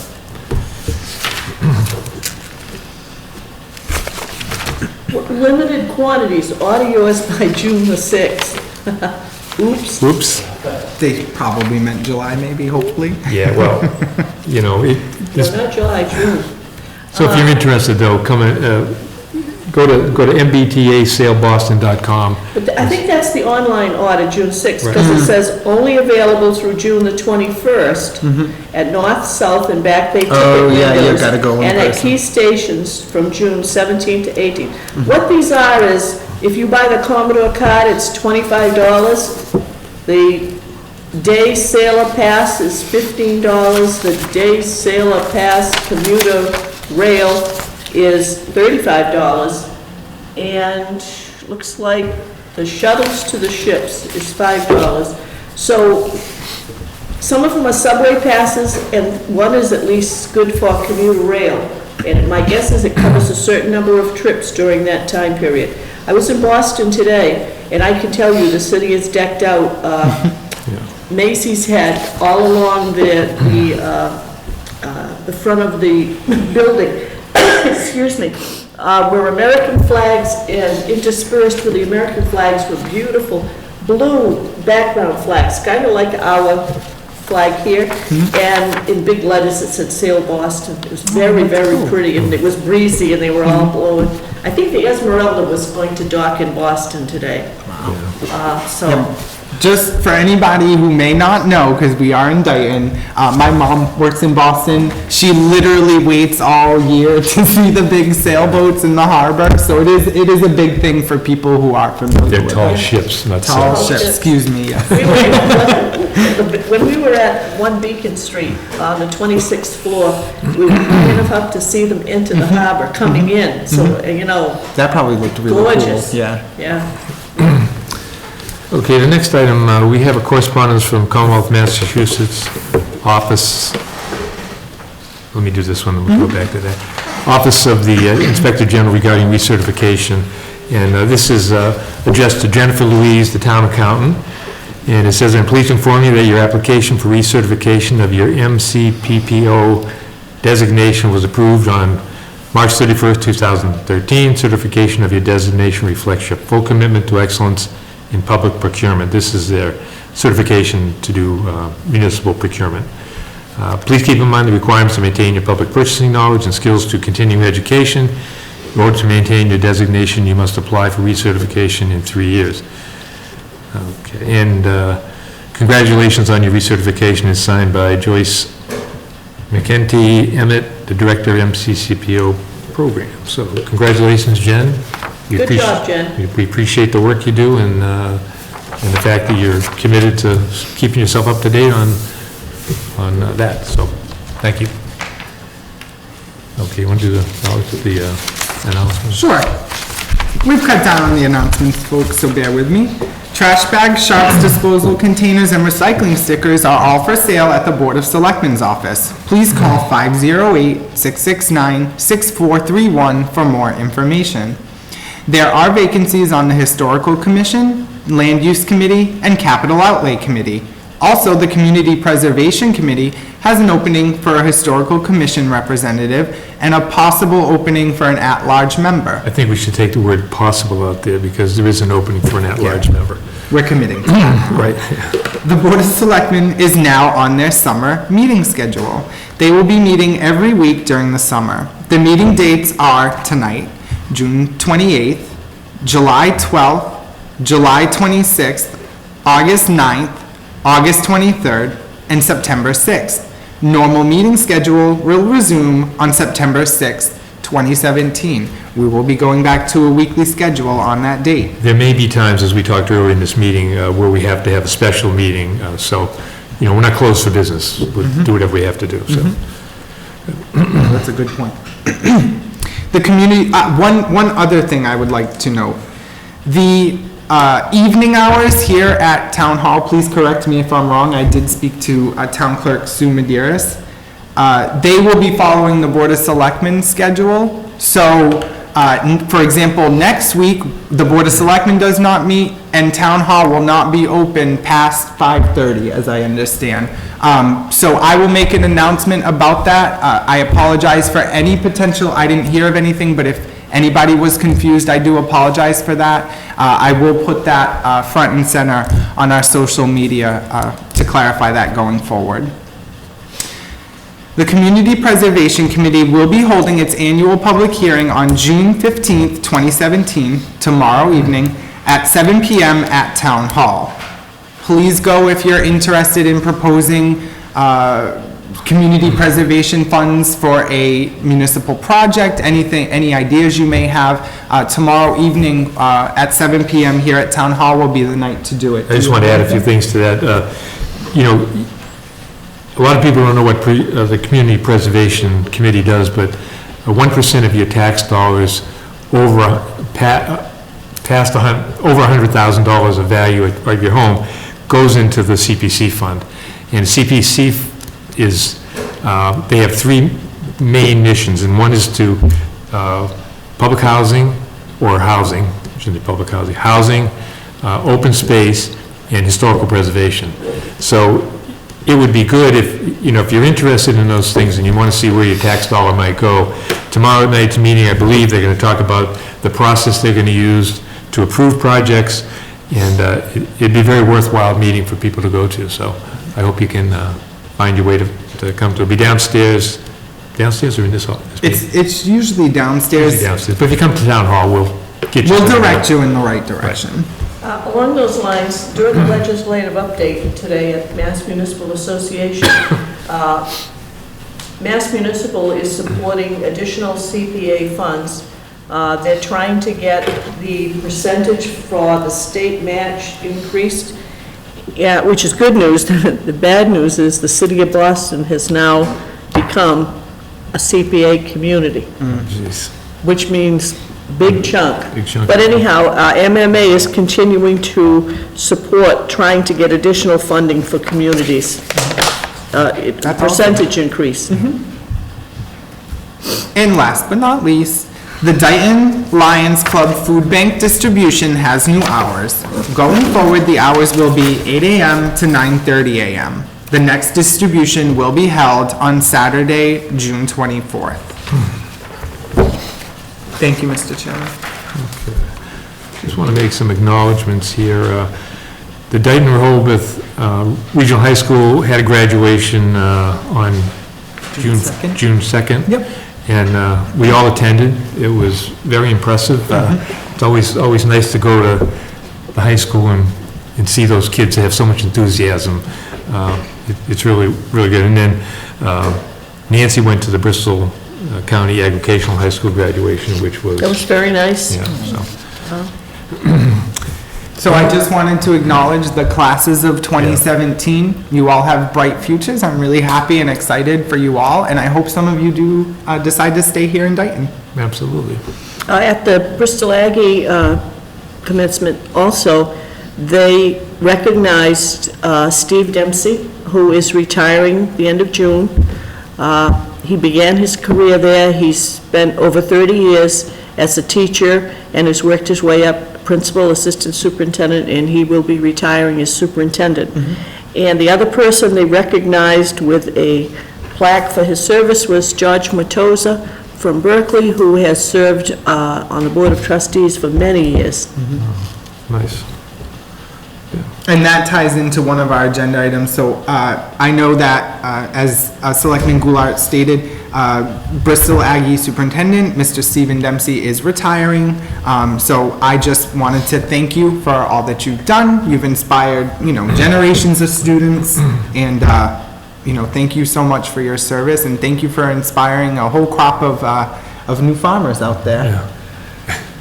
Limited quantities, order yours by June the 6th. Oops. Oops. They probably meant July, maybe, hopefully. Yeah, well, No, not July, June. so if you're interested, though, come and go to mbtasailboston.com. But I think that's the online order, June 6th, Right. because it says only available through June the 21st at North, South, and Back Bay ticket Oh, yeah, you windows, gotta go in and at person. key stations from June 17th to 18th. What these are is, if you buy the Commodore card, it's $25. The day sailor pass is $15. The day sailor pass commuter rail is $35. And looks like the shuttles to the ships is $5. So some of them are subway passes, and one is at least good for commuter rail. And my guess is it covers a certain number of trips during that time period. I was in Boston today, and I can tell you the city is decked out. Macy's had all along the front of the building, excuse me, were American flags, and interspersed with the American flags were beautiful blue background flags, kind of like our flag here, and in big letters it said Sail Boston. It was very, very pretty, and it was breezy, and they were all blowing. I think the Esmeralda was going to dock in Boston today. So, Just for anybody who may not know, because we are in Dayton, my mom works in Boston. She literally waits all year to see the big sailboats in the harbor. So it is a big thing for people who are familiar They're with tall it. ships, not Tall sails. ships, excuse me. Yes. when we were at 1 Beacon Street on the 26th floor, we were high enough up to see them into the harbor coming in. So, That probably looked really gorgeous. cool. Yeah. Yeah. Okay, the next item, we have a correspondence from Commonwealth, Massachusetts Office, let me do this one, then we'll go back to that. Office of the Inspector General regarding recertification. And this is addressed to Jennifer Louise, the town accountant. And it says, I'm pleased to inform you that your application for recertification of your MCPPO designation was approved on March 31st, 2013. Certification of your designation reflects your full commitment to excellence in public procurement. This is their certification to do municipal procurement. Please keep in mind the requirements to maintain your public purchasing knowledge and skills to continuing education. In order to maintain your designation, you must apply for recertification in 3 years. Okay, and congratulations on your recertification is signed by Joyce McKenty Emmett, the Director of MCCPO Program. So congratulations, Jen. We Good appreci- job, Jen. We appreciate the work you do and the fact that you're committed to keeping yourself up to date on that, so, thank you. Okay, you want to do the announcements? Sure. We've cut down on the announcements, folks, so bear with me. Trash bags, sharps, disposal containers, and recycling stickers are all for sale at the Board of Selectmen's office. Please call 508-669-6431 for more information. There are vacancies on the Historical Commission, Land Use Committee, and Capital Outlay Committee. Also, the Community Preservation Committee has an opening for a Historical Commission representative and a possible opening for an at-large member. I think we should take the word possible out there because there is an opening for an at-large member. We're committing to that. Right. The Board of Selectmen is now on their summer meeting schedule. They will be meeting every week during the summer. The meeting dates are tonight, June 28th, July 12th, July 26th, August 9th, August 23rd, and September 6th. Normal meeting schedule will resume on September 6th, 2017. We will be going back to a weekly schedule on that date. There may be times, as we talked earlier in this meeting, where we have to have a special meeting, so, we're not closed for business. We'll do whatever we have to do, so. That's a good point. The community, one other thing I would like to note. The evening hours here at Town Hall, please correct me if I'm wrong, I did speak to Town Clerk Sue Medeiros. They will be following the Board of Selectmen schedule. So, for example, next week, the Board of Selectmen does not meet, and Town Hall will not be open past 5:30, as I understand. So I will make an announcement about that. I apologize for any potential, I didn't hear of anything, but if anybody was confused, I do apologize for that. I will put that front and center on our social media to clarify that going forward. The Community Preservation Committee will be holding its annual public hearing on June 15th, 2017, tomorrow evening at 7 p.m. at Town Hall. Please go if you're interested in proposing community preservation funds for a municipal project, any ideas you may have. Tomorrow evening at 7 p.m. here at Town Hall will be the night to do it. I just want to add a few things to that. A lot of people don't know what the Community Preservation Committee does, but 1% of your tax dollars over $100,000 of value of your home goes into the CPC fund. And CPC is, they have three main missions, and one is to public housing, or housing, shouldn't be public housing, housing, open space, and historical preservation. So it would be good if, if you're interested in those things and you want to see where your tax dollar might go, tomorrow night's meeting, I believe they're going to talk about the process they're going to use to approve projects, and it'd be a very worthwhile meeting for people to go to, so I hope you can find your way to come to it. It'll be downstairs or in this hall? It's usually downstairs. Usually downstairs, but if you come to Town Hall, we'll get you. We'll direct you in the right direction. Along those lines, during the legislative update today at Mass Municipal Association, Mass Municipal is supporting additional CPA funds. They're trying to get the percentage for the state match increased, which is good news. The bad news is the city of Boston has now become a CPA community, which means big chunk. But anyhow, MMA is continuing to support trying to get additional funding for communities. Percentage increase. And last but not least, the Dayton Lions Club Food Bank distribution has new hours. Going forward, the hours will be 8 a.m. to 9:30 a.m. The next distribution will be held on Saturday, June 24th. Thank you, Mr. Chairman. Just want to make some acknowledgements here. The Dayton Rehoboth Regional High School had a graduation on June 2nd. Yep. and we all attended. It was very impressive. It's always nice to go to the high school and see those kids that have so much enthusiasm. It's really, really good. And then Nancy went to the Bristol County Agricultural High School graduation, which was... That was very nice. Yeah, so... So I just wanted to acknowledge the classes of 2017. You all have bright futures. I'm really happy and excited for you all, and I hope some of you do decide to stay here in Dayton. Absolutely. At the Bristol Aggie commencement also, they recognized Steve Dempsey, who is retiring the end of June. He began his career there. He's spent over 30 years as a teacher and has worked his way up principal, assistant superintendent, and he will be retiring as superintendent. And the other person they recognized with a plaque for his service was George Matosa from Berkeley, who has served on the Board of Trustees for many years. Nice. And that ties into one of our agenda items. So I know that, as Selectman Goulart stated, Bristol Aggie Superintendent, Mr. Stephen Dempsey, is retiring. So I just wanted to thank you for all that you've done. You've inspired, generations of students, and thank you so much for your service, and thank you for inspiring a whole crop of new farmers out there. Yeah.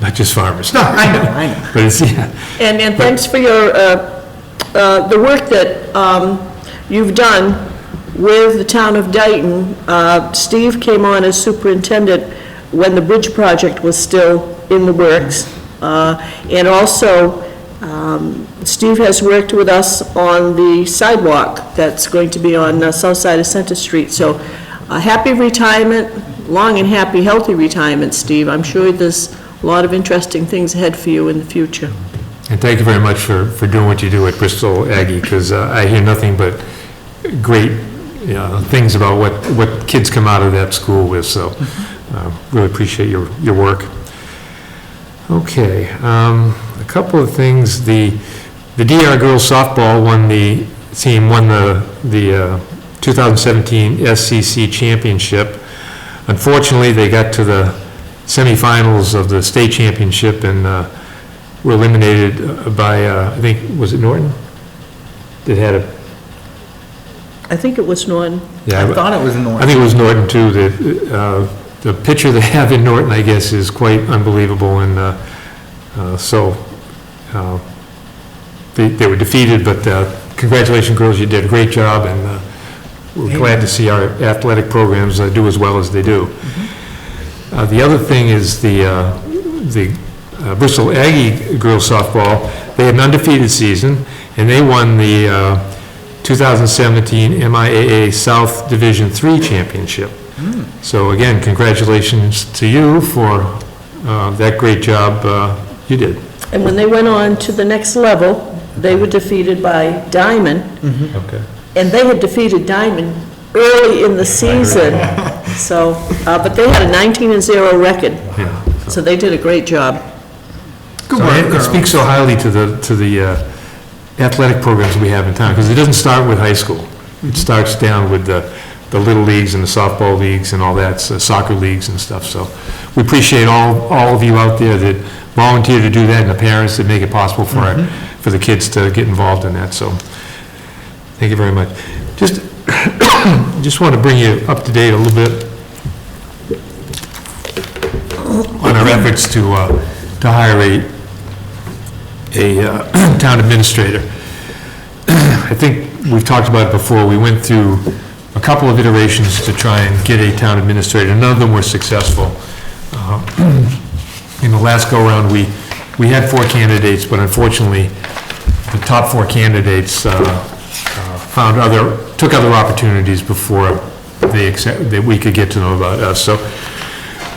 Not just farmers. No, I know. But it's, yeah. And thanks for your, the work that you've done with the town of Dayton. Steve came on as superintendent when the bridge project was still in the works. And also, Steve has worked with us on the sidewalk that's going to be on the south side of Center Street. So a happy retirement, long and happy, healthy retirement, Steve. I'm sure there's a lot of interesting things ahead for you in the future. And thank you very much for doing what you do at Bristol Aggie, because I hear nothing but great things about what kids come out of that school with, so really appreciate your work. Okay, a couple of things. The DR girls softball won the 2017 SCC championship. Unfortunately, they got to the semifinals of the state championship and were eliminated by, I think, was it Norton? It had a... I think it was Norton. Yeah, I thought it was Norton. I think it was Norton, too. The pitcher they have in Norton, I guess, is quite unbelievable, and so they were defeated, but congratulations, girls, you did a great job, and we're glad to see our athletic programs do as well as they do. The other thing is the Bristol Aggie girls softball. They had an undefeated season, and they won the 2017 MIAA South Division III championship. So again, congratulations to you for that great job you did. And when they went on to the next level, they were defeated by Diamond. Okay. And they had defeated Diamond early in the season. So, but they had a 19-0 record. Yeah. So they did a great job. Good So work, it girls. speaks so highly to the athletic programs we have in town, because it doesn't start with high school. It starts down with the little leagues and the softball leagues and all that, soccer leagues and stuff. So we appreciate all of you out there that volunteer to do that, and the parents that make it possible for the kids to get involved in that. So thank you very much. Just want to bring you up to date a little bit on our efforts to hire a town administrator. I think we've talked about it before. We went through a couple of iterations to try and get a town administrator. None of them were successful. In the last go-around, we had 4 candidates, but unfortunately, the top 4 candidates took other opportunities before that we could get to know about us. So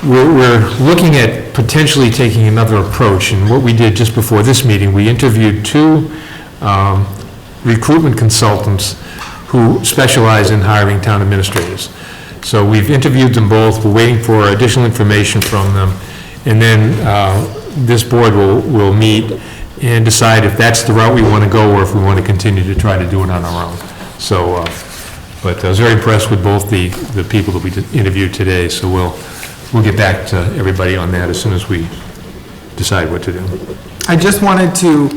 we're looking at potentially taking another approach, and what we did just before this meeting, we interviewed 2 recruitment consultants who specialize in hiring town administrators. So we've interviewed them both, we're waiting for additional information from them, and then this board will meet and decide if that's the route we want to go or if we want to continue to try to do it on our own. So, but I was very impressed with both the people that we interviewed today, so we'll we'll get back to everybody on that as soon as we decide what to do. I just wanted to,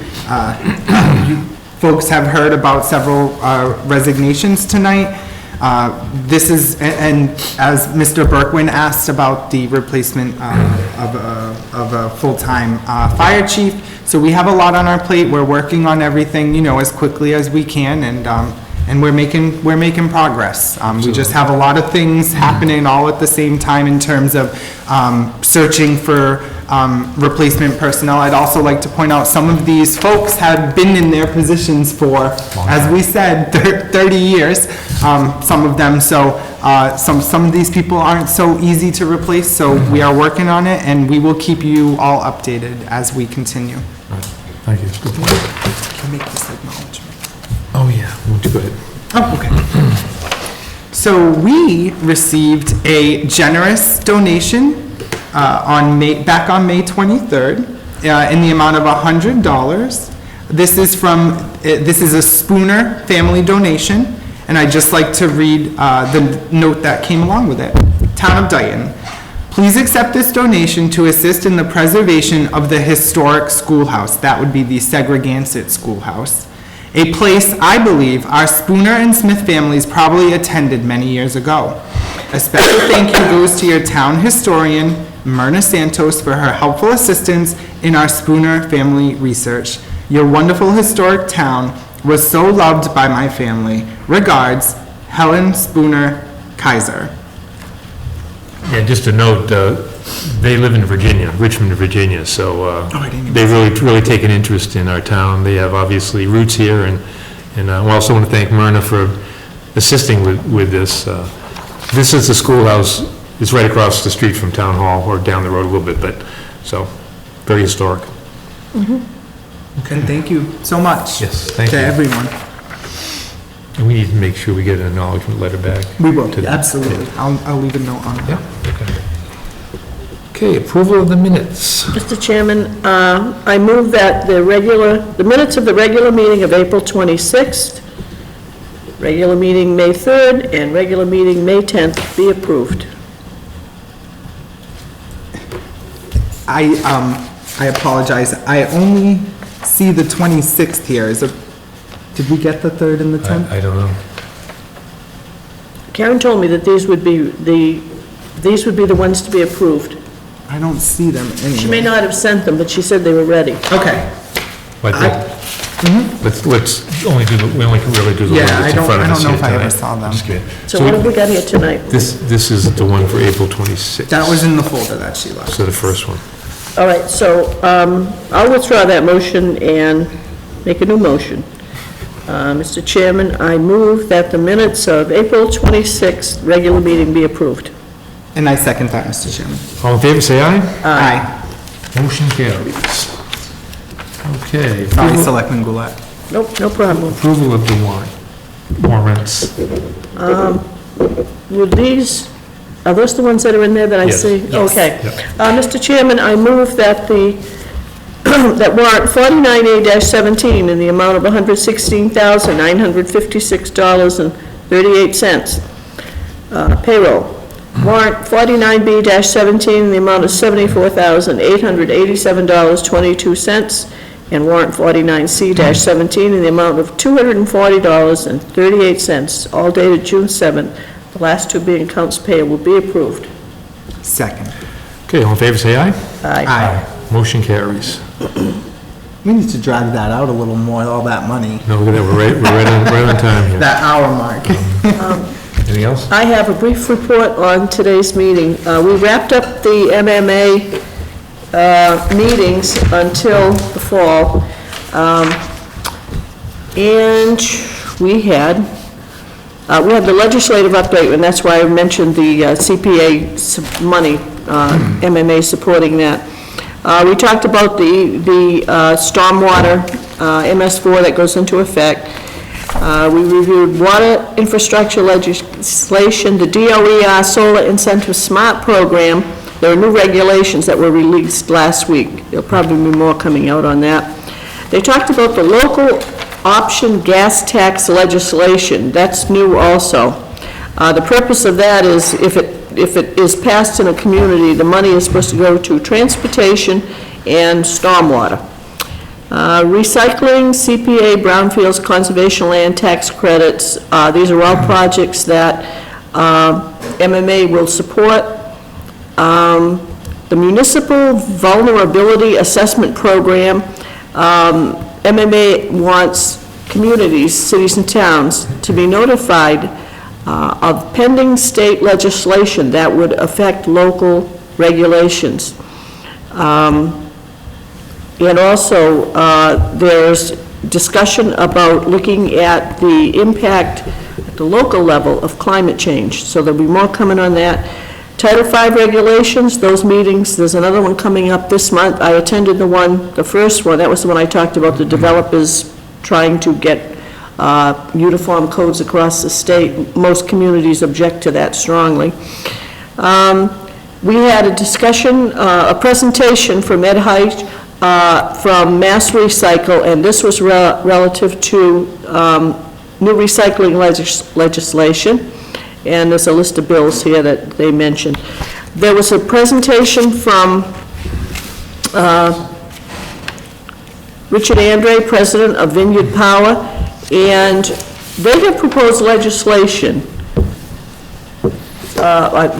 you folks have heard about several resignations tonight. This is, and as Mr. Berkwin asked about the replacement of a full-time fire chief. So we have a lot on our plate. We're working on everything, as quickly as we can, and we're making progress. We just have a lot of things happening all at the same time in terms of searching for replacement personnel. I'd also like to point out some of these folks have been in their positions for, as we said, 30 years, some of them. So some of these people aren't so easy to replace, so we are working on it, and we will keep you all updated as we continue. Thank you. Good point. Can you make this acknowledgement? Oh, yeah, go ahead. Oh, okay. So we received a generous donation back on May 23rd in the amount of $100. This is a Spooner family donation, and I'd just like to read the note that came along with it. Town of Dayton, please accept this donation to assist in the preservation of the historic schoolhouse. That would be the Segregated Schoolhouse. A place I believe our Spooner and Smith families probably attended many years ago. A special thank you goes to your town historian, Myrna Santos, for her helpful assistance in our Spooner family research. Your wonderful historic town was so loved by my family. Regards, Helen Spooner Kaiser. Yeah, just a note, they live in Virginia, Richmond, Virginia, so I didn't even they've really taken interest in our town. They have obviously roots here, and I also want to thank Myrna for assisting with this. This is the schoolhouse. It's right across the street from Town Hall, or down the road a little bit, but, so, very historic. Okay, thank you so much. Yes, thank to you. everyone. And we need to make sure we get an acknowledgement letter back. We will, to them. absolutely. I'll leave a note on that. Yeah, okay. Okay, approval of the minutes. Mr. Chairman, I move that the minutes of the regular meeting of April 26th, regular meeting May 3rd, and regular meeting May 10th be approved. I apologize. I only see the 26th here. Did we get the 3rd and the 10th? I don't know. Karen told me that these would be the ones to be approved. I don't see them anywhere. She may not have sent them, but she said they were ready. Okay. But let's only we only can really do the one Yeah, that's in front of I us don't know here if I ever tonight. saw them. Just kidding. So what have we got here tonight? This is the one for April 26th. That was in the folder that she left. So the first one. All right, so I'll withdraw that motion and make a new motion. Mr. Chairman, I move that the minutes of April 26th regular meeting be approved. And I second that, Mr. Chairman. All in favor, say aye. Aye. Motion carries. Okay. Sorry, approval- Selectman Goulart. Nope, no problem. Approval of the warrants. Would these, are those the ones that are in there that I Yes. see? Yes. Okay. Yep. Mr. Chairman, I move that that warrant 49A-17 in the amount of $116,956.38. Payroll. Warrant 49B-17 in the amount of $74,887.22. And warrant 49C-17 in the amount of $240.38, all dated June 7th. The last two being accounts payable will be approved. Second. Okay, all in favor, say aye. Aye. Motion carries. We need to drag that out a little more, all that money. No, look at that, we're right on time here. That hour mark. Anything else? I have a brief report on today's meeting. We wrapped up the MMA meetings until the fall, and we had the legislative update, and that's why I mentioned the CPA money, MMA supporting that. We talked about the stormwater MS4 that goes into effect. We reviewed water infrastructure legislation, the DOER Solar Incentive Smart Program. There are new regulations that were released last week. There'll probably be more coming out on that. They talked about the local option gas tax legislation. That's new also. The purpose of that is if if it is passed in a community, the money is supposed to go to transportation and stormwater. Recycling, CPA, brownfields, conservation land tax credits, these are all projects that MMA will support. The Municipal Vulnerability Assessment Program, MMA wants communities, cities and towns to be notified of pending state legislation that would affect local regulations. And also, there's discussion about looking at the impact at the local level of climate change, so there'll be more coming on that. Title V regulations, those meetings, there's another one coming up this month. I attended the first one, that was the one I talked about, the developers trying to get uniform codes across the state. Most communities object to that strongly. We had a discussion, a presentation from Ed Height from Mass Recycle, and this was relative to new recycling legislation, and there's a list of bills here that they mentioned. There was a presentation from Richard Andre, president of Vineyard Power, and they have proposed legislation.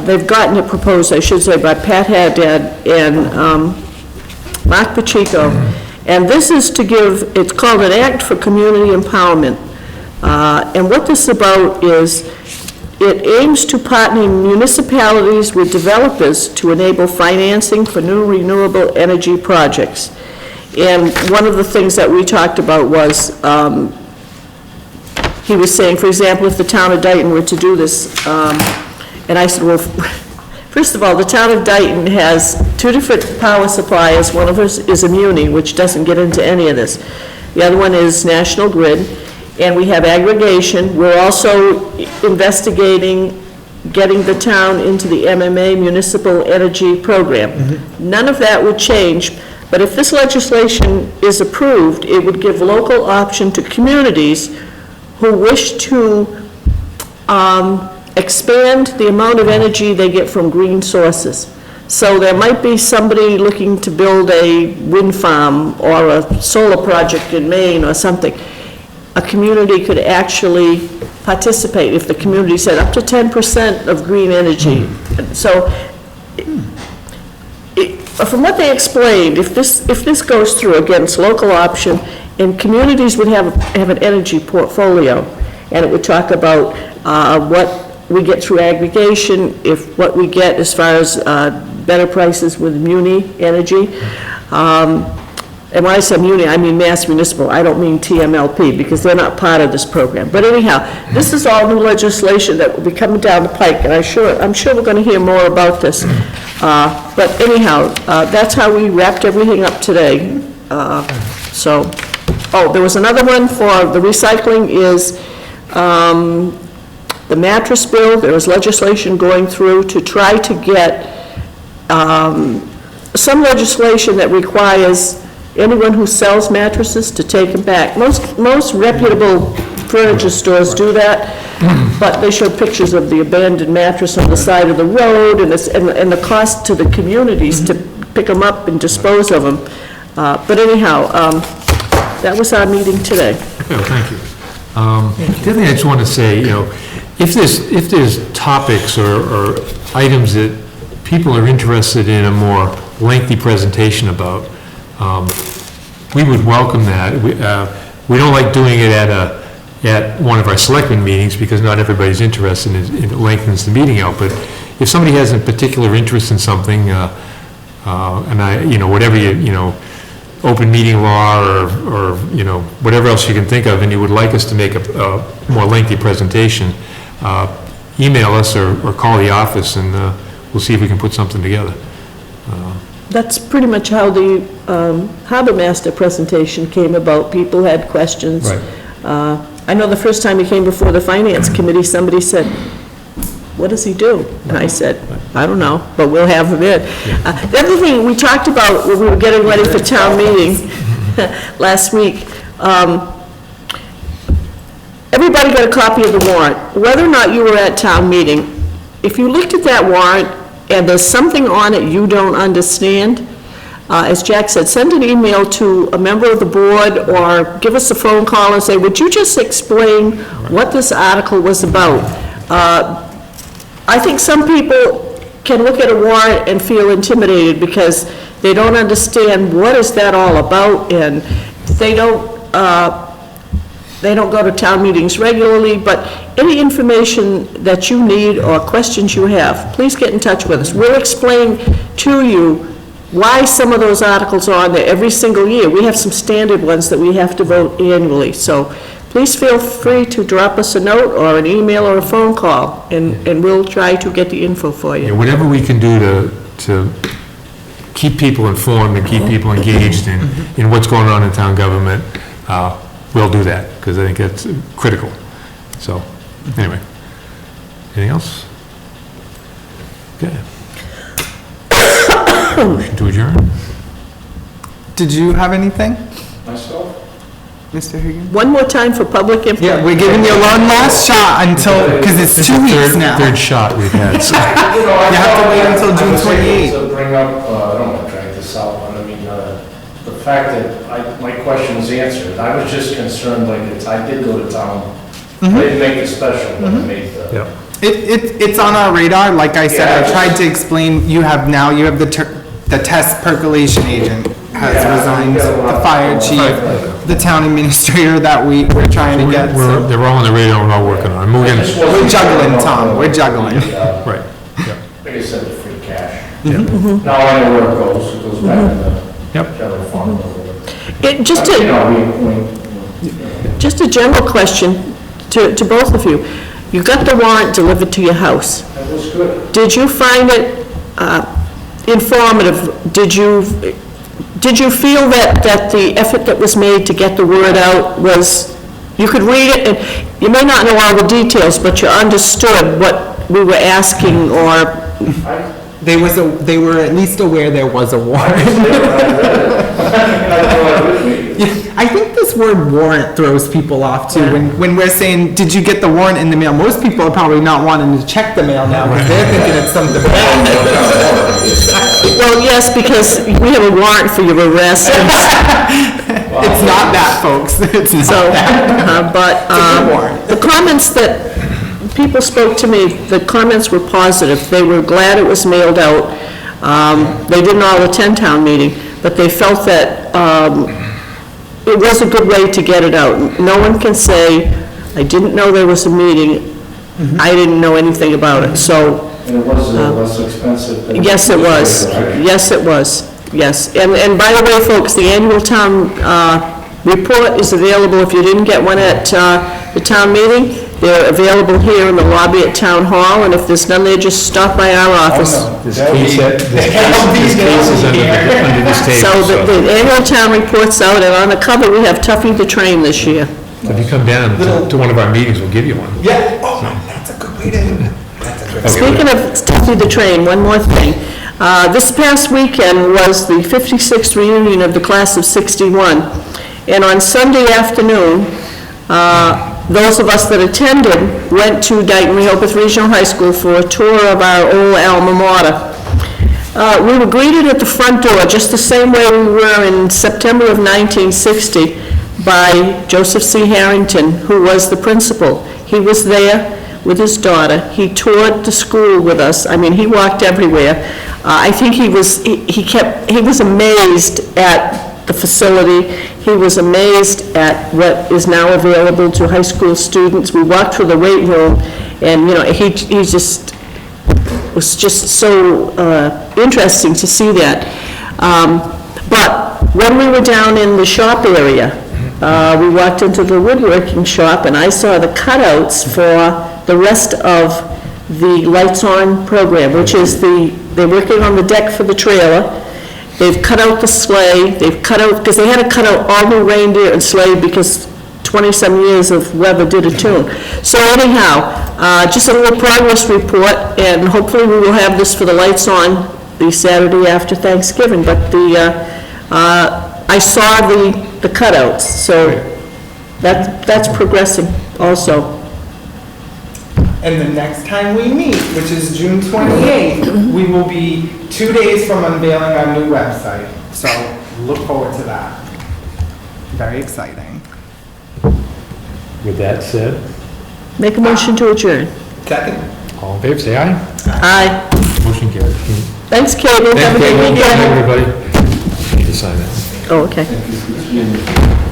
They've gotten it proposed, I should say, by Pat Haddad and Mark Pacheco, and this is to give, it's called an Act for Community Empowerment. And what this is about is, it aims to partner municipalities with developers to enable financing for new renewable energy projects. And one of the things that we talked about was, he was saying, for example, if the town of Dayton were to do this, and I said, well, first of all, the town of Dayton has two different power suppliers. One of us is Immuni, which doesn't get into any of this. The other one is National Grid, and we have aggregation. We're also investigating getting the town into the MMA Municipal Energy Program. None of that would change, but if this legislation is approved, it would give local option to communities who wish to expand the amount of energy they get from green sources. So there might be somebody looking to build a wind farm or a solar project in Maine or something. A community could actually participate if the community said up to 10% of green energy. So from what they explained, if this goes through, again, it's local option, and communities would have an energy portfolio, and it would talk about what we get through aggregation, if what we get as far as better prices with Muni Energy. And when I say Muni, I mean Mass Municipal. I don't mean TMLP, because they're not part of this program. But anyhow, this is all new legislation that will be coming down the pike, and I'm sure we're going to hear more about this. But anyhow, that's how we wrapped everything up today. There was another one for the recycling is the mattress bill. There was legislation going through to try to get some legislation that requires anyone who sells mattresses to take them back. Most reputable furniture stores do that, but they show pictures of the abandoned mattress on the side of the road, and the cost to the communities to pick them up and dispose of them. But anyhow, that was our meeting today. Okay, well, thank you. The other thing I just want to say, if there's topics or items that people are interested in a more lengthy presentation about, we would welcome that. We don't like doing it at one of our selectmen meetings, because not everybody's interested, and it lengthens the meeting out. But if somebody has a particular interest in something, whatever open meeting law or whatever else you can think of, and you would like us to make a more lengthy presentation, email us or call the office, and we'll see if we can put something together. That's pretty much how the Harbor Master presentation came about. People had questions. Right. I know the first time he came before the Finance Committee, somebody said, what does he do? And I said, I don't know, but we'll have him in. The other thing we talked about when we were getting ready for town meeting last week, everybody got a copy of the warrant. Whether or not you were at town meeting, if you looked at that warrant and there's something on it you don't understand, as Jack said, send an email to a member of the board or give us a phone call and say, would you just explain what this article was about? I think some people can look at a warrant and feel intimidated because they don't understand what is that all about, and they don't go to town meetings regularly, but any information that you need or questions you have, please get in touch with us. We'll explain to you why some of those articles are on there every single year. We have some standard ones that we have to vote annually, so please feel free to drop us a note or an email or a phone call, and we'll try to get the info for you. Yeah, whatever we can do to keep people informed and keep people engaged in what's going on in town government, we'll do that, because I think that's critical. So, anyway, anything else? Okay. Motion to adjourn? Did you have anything, Myself? Mr. Higgins? One more time for public input. Yeah, we're giving you one last shot until, because it's This 2 is the weeks now. third shot we've had, so. You have to wait until June I was 28th. able to bring up, I don't want to drag this out, but I mean, the fact that my question was answered, I was just concerned, like, I did go to town, I didn't make it special, but I made the. Yep. It's on our radar, like I said, I tried to explain, you have the test percolation agent has Yeah, resigned, we got a lot the of- fire chief, the town administrator that we're trying to get. so- They're all on the radar, we're all working on it. I just We're wasn't We're juggling, sure Tom, about we're juggling. the, right, yeah, Like I said, the free cash. yeah. Now I know where it goes back to the Yep. general fund. or whatever. Just You a, know, just a general question to both of you. You got the warrant delivered to your house. that was good. Did you find it informative? Did you feel that the effort that was made to get the word out was, you could read it, and you may not know all the details, but you understood what we were asking, or, They were at least aware there was a warrant. I think this word warrant throws people off too. When we're saying, did you get the warrant in the mail? Most people are probably not wanting to check the mail now because they're thinking it's something bad. well, yes, because we have a warrant for your arrest. It's not that, folks. It's not So, that. but warrant. the comments that people spoke to me, the comments were positive. They were glad it was mailed out. They didn't all attend town meeting, but they felt that it was a good way to get it out. No one can say, I didn't know there was a meeting, I didn't know anything about it. So, And it was less expensive than. yes, it was. Yes, it was. Yes. And by the way, folks, the annual town report is available. If you didn't get one at the town meeting, they're available here in the lobby at Town Hall, and if there's none there, just stop by our office. This case is under this table, So the annual town report's out, and on the cover, we have Tuffy the Train this year. so if you come down to one of our meetings, we'll give you one. Yeah, oh, that's a good way to. Speaking of Tuffy the Train, one more thing. This past weekend was the 56th reunion of the class of '61, and on Sunday afternoon, those of us that attended went to Dayton Rehoboth Regional High School for a tour of our old alma mater. We were greeted at the front door just the same way we were in September of 1960 by Joseph C. Harrington, who was the principal. He was there with his daughter. He toured the school with us. I mean, he walked everywhere. I think he was amazed at the facility. He was amazed at what is now available to high school students. We walked through the weight room, and, you know, he just was just so interesting to see that. But when we were down in the shop area, we walked into the woodworking shop, and I saw the cutouts for the rest of the Lights On program, which is they're working on the deck for the trailer. They've cut out the sleigh, they've cut out, because they had to cut out all the reindeer and sleigh because 20-some years of weather did a tune. So anyhow, just a little progress report, and hopefully we will have this for the Lights On the Saturday after Thanksgiving, but I saw the cutouts, so that's progressing also. And the next time we meet, which is June 28th, we will be 2 days from unveiling our new website. So look forward to that. Very exciting. With that said, Make a motion to adjourn. Second. all in favor, say aye. Aye. Motion carried. Thanks, Katie. Have a good Thank you, weekend. everybody. Need to sign that. Oh, okay.